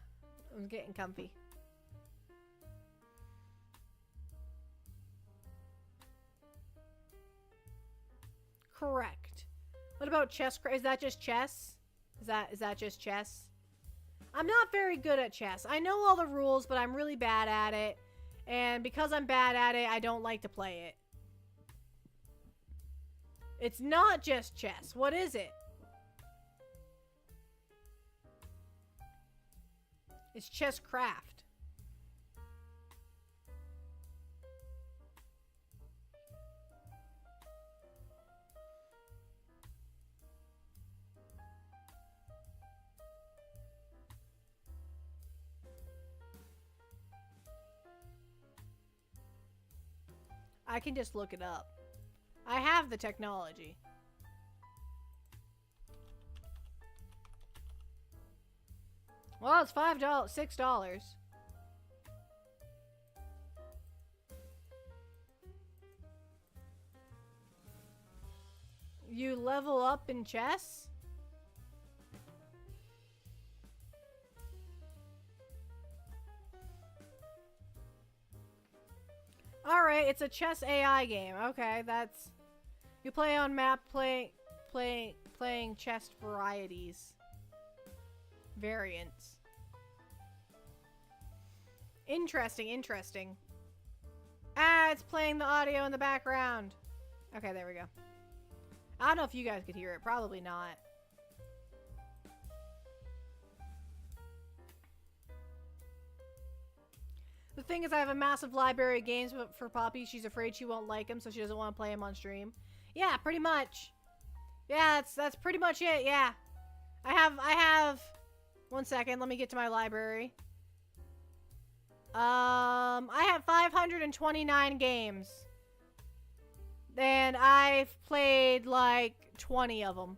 I'm getting comfy. Correct. What about chess? Is that just chess? Is that just chess? I'm not very good at chess. I know all the rules, but I'm really bad at it. And because I'm bad at it, I don't like to play it. It's not just chess. What is it? It's chess craft. I can just look it up. I have the technology. Well, it's $5, $6. You level up in chess? Alright, it's a chess AI game. Okay, that's... You play on map playing chess varieties. Variants. Interesting, interesting. Ah, it's playing the audio in the background. Okay, there we go. I don't know if you guys could hear it. Probably not. The thing is, I have a massive library of games for Poppy. She's afraid she won't like them, so she doesn't want to play them on stream. Yeah, pretty much. Yeah, that's pretty much it. Yeah, I have. 1 second, let me get to my library. I have 529 games, and I've played like 20 of them,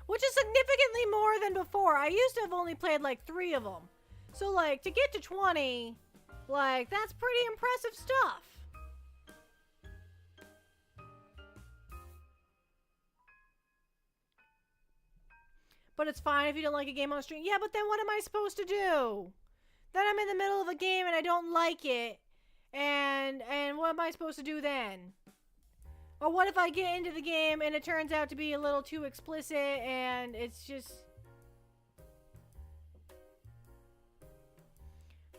which is significantly more than before. I used to have only played like 3 of them. So, like, to get to 20, like, that's pretty impressive stuff. But it's fine if you don't like a game on stream. Yeah, but then what am I supposed to do? Then I'm in the middle of a game and I don't like it. And what am I supposed to do then? Or what if I get into the game and it turns out to be a little too explicit and it's just...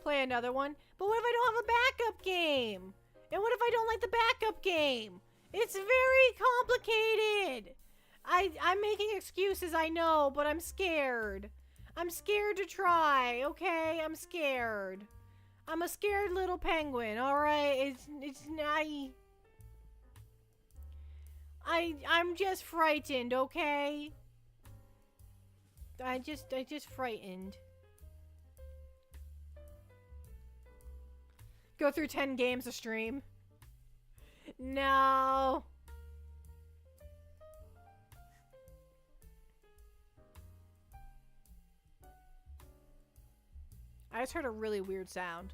Play another one. But what if I don't have a backup game? And what if I don't like the backup game? It's very complicated. I'm making excuses, I know, but I'm scared. I'm scared to try, okay? I'm scared. I'm a scared little penguin, alright? I'm just frightened, okay? I just frightened. Go through 10 games a stream. No. I just heard a really weird sound.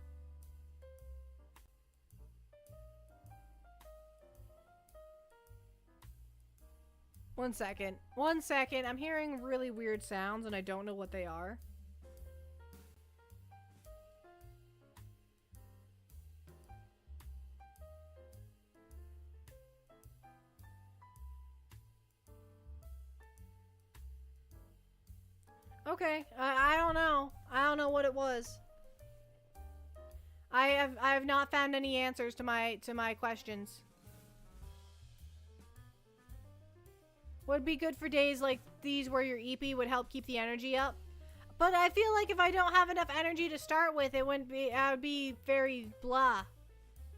One second. 1 second. I'm hearing really weird sounds and I don't know what they are. Okay, I don't know. I don't know what it was. I have not found any answers to my questions. Would be good for days like these where your EP would help keep the energy up. But I feel like if I don't have enough energy to start with, it wouldn't be. I would be very blah.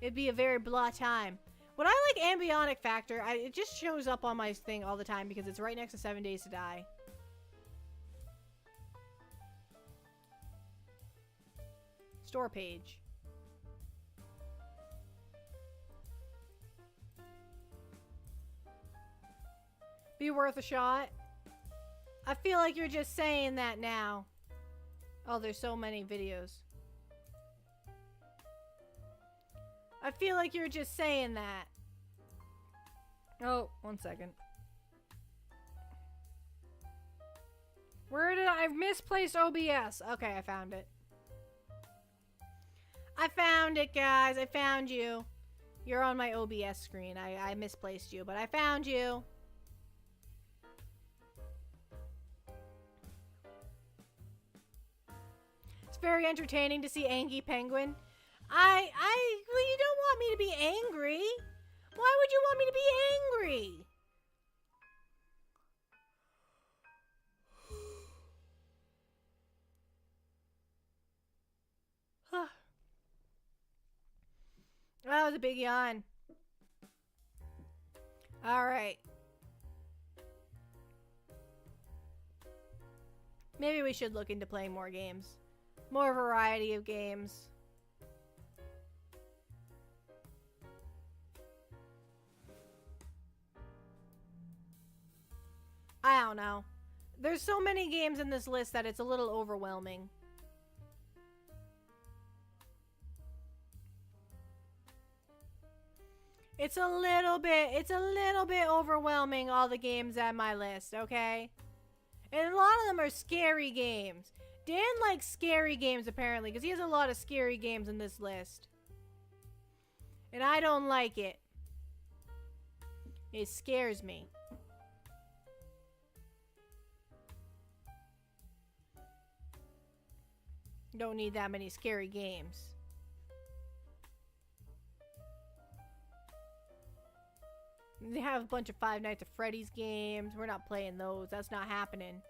It'd be a very blah time. What I like Ambionic Factor, it just shows up on my thing all the time because it's right next to 7 Days to Die. Store page. Be worth a shot. I feel like you're just saying that now. Oh, there's so many videos. I feel like you're just saying that. Oh, 1 second. Where did I've misplaced OBS? Okay, I found it. I found it, guys. I found you. You're on my OBS screen. I misplaced you, but I found you. It's very entertaining to see Angie Penguin. Well, you don't want me to be angry. Why would you want me to be angry? That was a big yawn. Alright. Maybe we should look into playing more games. More variety of games. I don't know. There's so many games in this list that it's a little overwhelming. It's a little bit overwhelming, all the games on my list, okay? And a lot of them are scary games. Dan likes scary games, apparently, because he has a lot of scary games in this list. And I don't like it. It scares me. Don't need that many scary games. They have a bunch of Five Nights at Freddy's games. We're not playing those. That's not happening.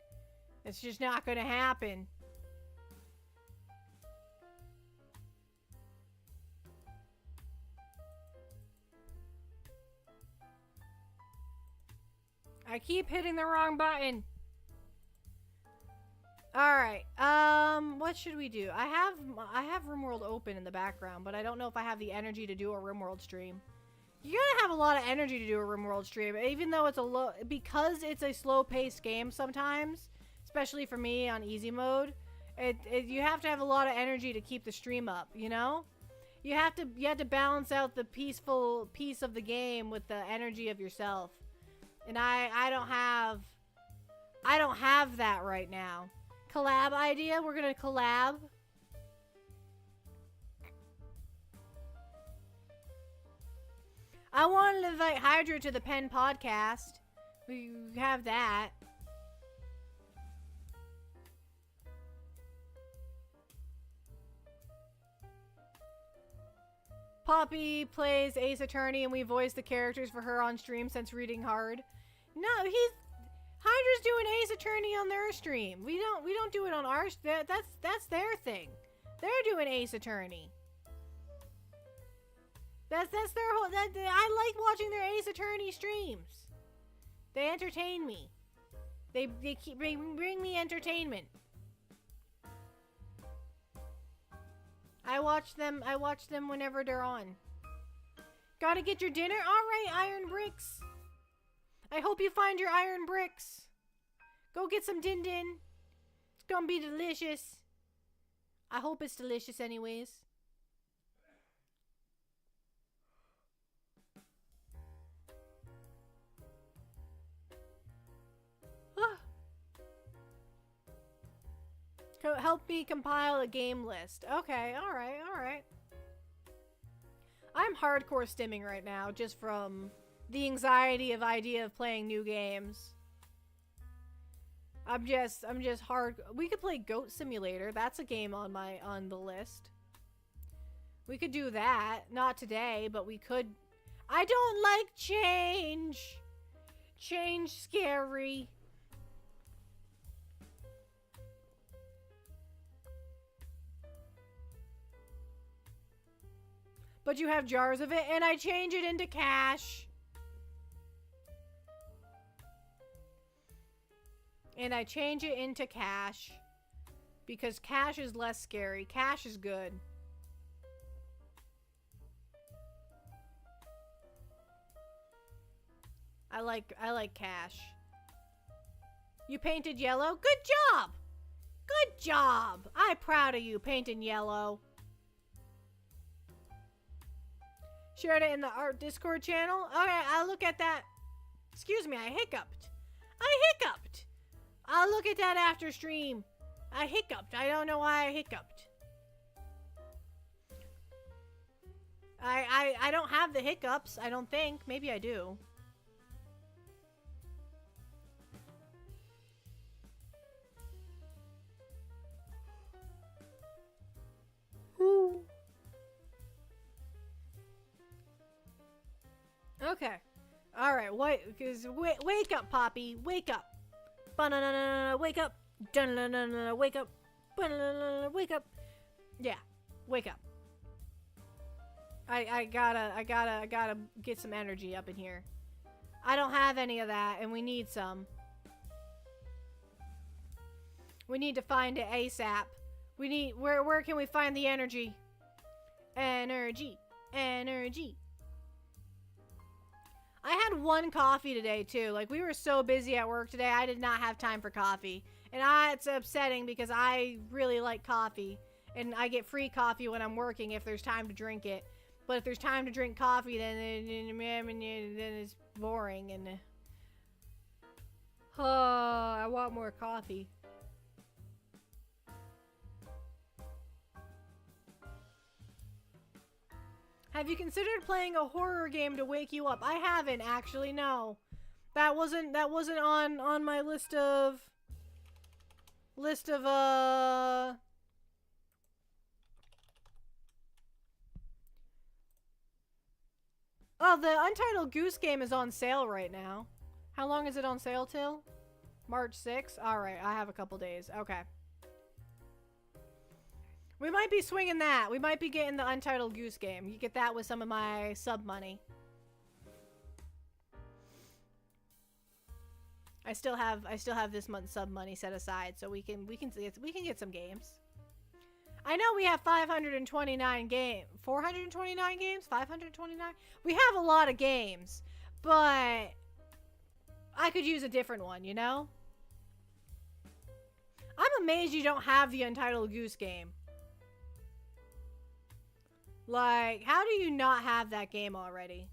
It's just not gonna happen. I keep hitting the wrong button. Alright, what should we do? I have RimWorld open in the background, but I don't know if I have the energy to do a RimWorld stream. You gotta have a lot of energy to do a RimWorld stream, even though it's because it's a slow-paced game sometimes, especially for me on easy mode. You have to have a lot of energy to keep the stream up, you know? You have to balance out the peaceful piece of the game with the energy of yourself. And I don't have that right now. Collab idea? We're gonna collab. I wanted to invite Hydra to the Pen podcast. We have that. Poppy plays Ace Attorney and we voice the characters for her on stream since reading hard. No, Hydra's doing Ace Attorney on their stream. We don't do it on our that's their thing. They're doing Ace Attorney. That's their whole I like watching their Ace Attorney streams. They entertain me. They keep bring me entertainment. I watch them whenever they're on. Gotta get your dinner? Alright, Iron Bricks. I hope you find your iron bricks. Go get some din din. It's gonna be delicious. I hope it's delicious anyways. Help me compile a game list. Okay, alright. I'm hardcore stimming right now just from the anxiety of idea of playing new games. I'm just hard. We could play Goat Simulator. That's a game on the list. We could do that. Not today, but we could. I don't like change. Change scary. But you have jars of it, and I change it into cash. And I change it into cash. Because cash is less scary. Cash is good. I like cash. You painted yellow? Good job! Good job! I'm proud of you painting yellow. Shared it in the art Discord channel. Okay, I'll look at that. Excuse me, I hiccuped. I'll look at that after stream. I hiccuped. I don't know why I hiccuped. I don't have the hiccups, I don't think. Maybe I do. Okay. Alright, wake up, Poppy. Wake up. Ba-na-na-na-na, wake up. Dun-na-na-na, wake up. Ba-na-na-na, wake up. Yeah, wake up. I gotta get some energy up in here. I don't have any of that, and we need some. We need to find it ASAP. We need, where can we find the energy? Energy. I had one coffee today, too. Like, we were so busy at work today, I did not have time for coffee. And it's upsetting because I really like coffee. And I get free coffee when I'm working if there's time to drink it. But if there's time to drink coffee, then it's boring. And I want more coffee. Have you considered playing a horror game to wake you up? I haven't actually, no. That wasn't on my list of Oh, the Untitled Goose Game is on sale right now. How long is it on sale till? March 6th? Alright, I have a couple days. Okay. We might be swinging that. We might be getting the Untitled Goose Game. You get that with some of my sub money. I still have this month's sub money set aside, so we can get some games. I know we have 529 game, 429 games, 529. We have a lot of games, but I could use a different one, you know? I'm amazed you don't have the Untitled Goose Game. Like, how do you not have that game already?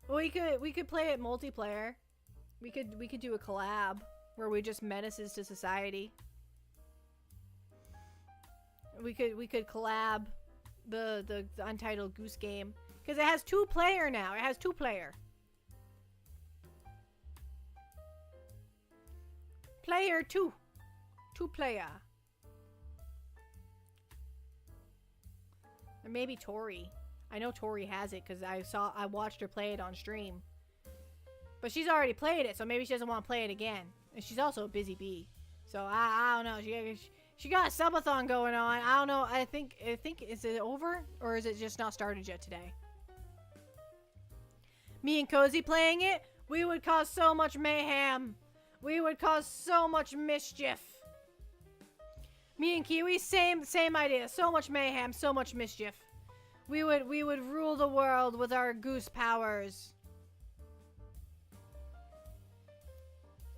We could play it multiplayer. We could do a collab where we just menaces to society. We could collab the Untitled Goose Game because it has 2-player now. It has 2-player. Player 2. 2-player. Or maybe Tori. I know Tori has it because I watched her play it on stream. But she's already played it, so maybe she doesn't want to play it again. And she's also a busy bee. So I don't know. She got a subathon going on. I don't know. I think is it over or is it just not started yet today? Me and Cozy playing it, we would cause so much mayhem. We would cause so much mischief. Me and Kiwi, same idea. So much mayhem, so much mischief. We would rule the world with our goose powers.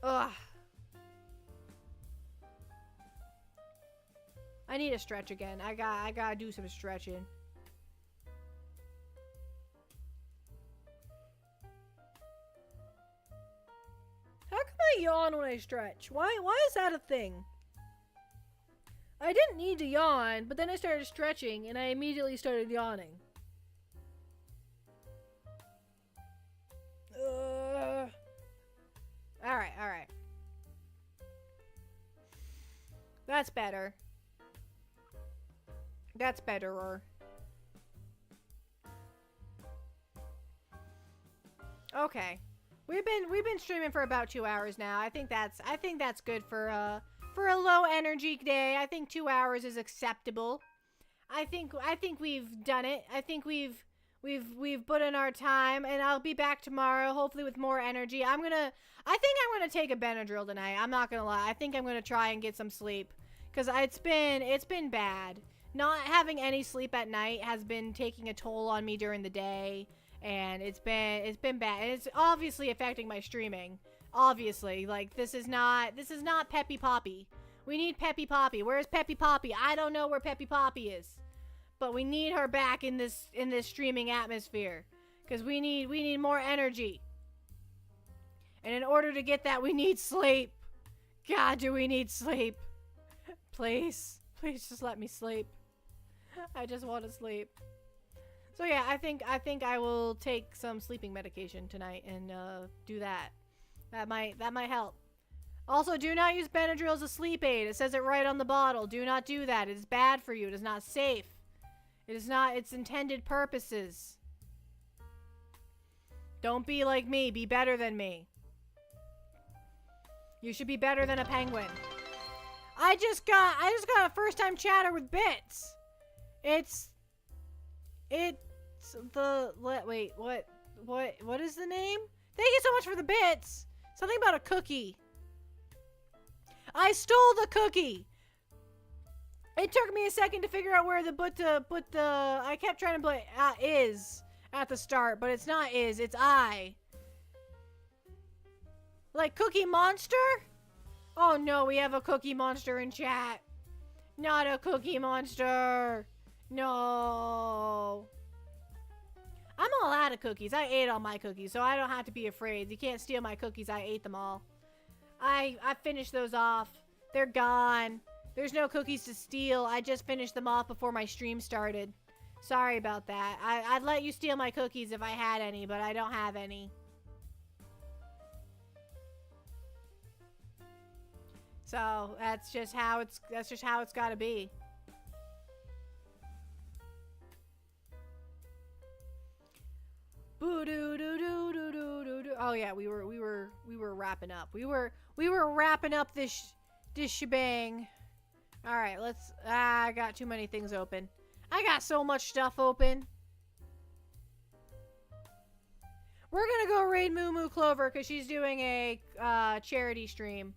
Ugh. I need to stretch again. I gotta do some stretching. How come I yawn when I stretch? Why is that a thing? I didn't need to yawn, but then I started stretching and I immediately started yawning. Alright. That's better. That's betterer. Okay. We've been streaming for about 2 hours now. I think that's good for a low energy day. I think 2 hours is acceptable. I think we've done it. I think we've put in our time, and I'll be back tomorrow, hopefully with more energy. I think I'm gonna take a Benadryl tonight. I'm not gonna lie. I think I'm gonna try and get some sleep, cause it's been bad. Not having any sleep at night has been taking a toll on me during the day, and it's been bad. And it's obviously affecting my streaming. Obviously, like this is not Peppy Poppy. We need Peppy Poppy. Where's Peppy Poppy? I don't know where Peppy Poppy is. But we need her back in this streaming atmosphere, cuz we need more energy. And in order to get that, we need sleep. God, do we need sleep? Please just let me sleep. I just want to sleep. So yeah, I think I will take some sleeping medication tonight and do that. That might help. Also, do not use Benadryl as a sleep aid. It says it right on the bottle. Do not do that. It is bad for you. It is not safe. It is not its intended purposes. Don't be like me. Be better than me. You should be better than a penguin. I just got a first time chatter with Bits. It's the wait, what is the name? Thank you so much for the bits. Something about a cookie. I stole the cookie. It took me a second to figure out where I kept trying to put is at the start, but it's not is, it's I. Like Cookie Monster? Oh no, we have a Cookie Monster in chat. Not a Cookie Monster. No. I'm all out of cookies. I ate all my cookies, so I don't have to be afraid. You can't steal my cookies. I ate them all. I finished those off. They're gone. There's no cookies to steal. I just finished them off before my stream started. Sorry about that. I'd let you steal my cookies if I had any, but I don't have any. So that's just how it's gotta be. Oh yeah, we were wrapping up. We were wrapping up this shebang. All right, let's. I got too many things open. I got so much stuff open. We're gonna go raid Moo Moo Clover because she's doing a charity stream.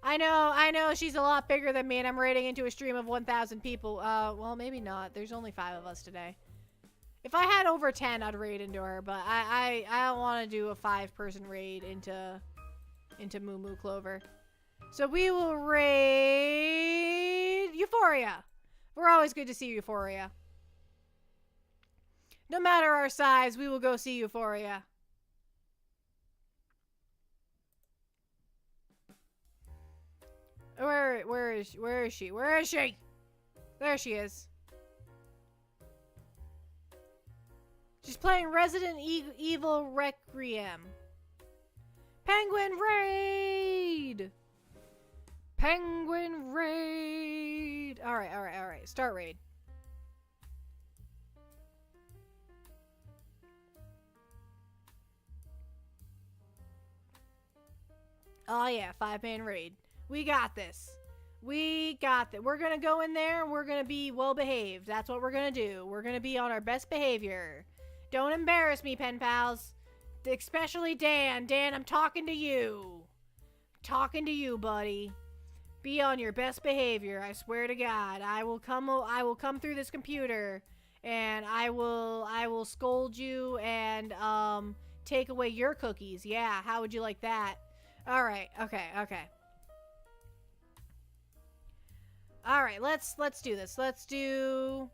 I know she's a lot bigger than me, and I'm raiding into a stream of 1,000 people. Well, maybe not. There's only 5 of us today. If I had over 10, I'd raid into her, but I don't want to do a 5-person raid into Moo Moo Clover. So we will raid Euphoria. We're always good to see Euphoria. No matter our size, we will go see Euphoria. Where is she? Where is she? Where is she? There she is. She's playing Resident Evil Requiem. Penguin Raid! Penguin Raid! Alright. Start raid. Oh yeah, 5-man raid. We got this. We got that. We're gonna go in there and we're gonna be well behaved. That's what we're gonna do. We're gonna be on our best behavior. Don't embarrass me, pen pals. Especially Dan. Dan, I'm talking to you. Talking to you, buddy. Be on your best behavior. I swear to God. I will come through this computer and I will scold you and take away your cookies. Yeah, how would you like that? All right. Okay. All right, let's do this. Let's do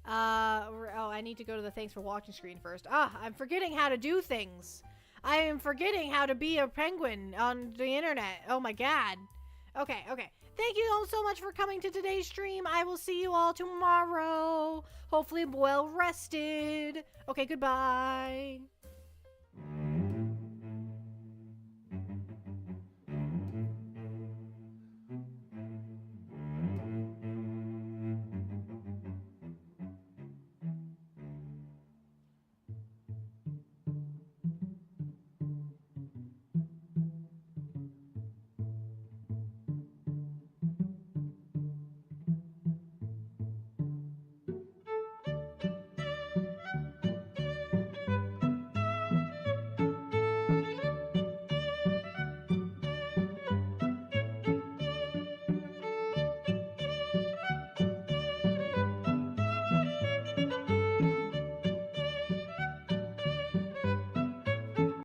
I need to go to the thanks for watching screen first. I'm forgetting how to do things. I am forgetting how to be a penguin on the internet. Oh my god. Okay. Thank you all so much for coming to today's stream. I will see you all tomorrow. Hopefully well rested. Okay, goodbye.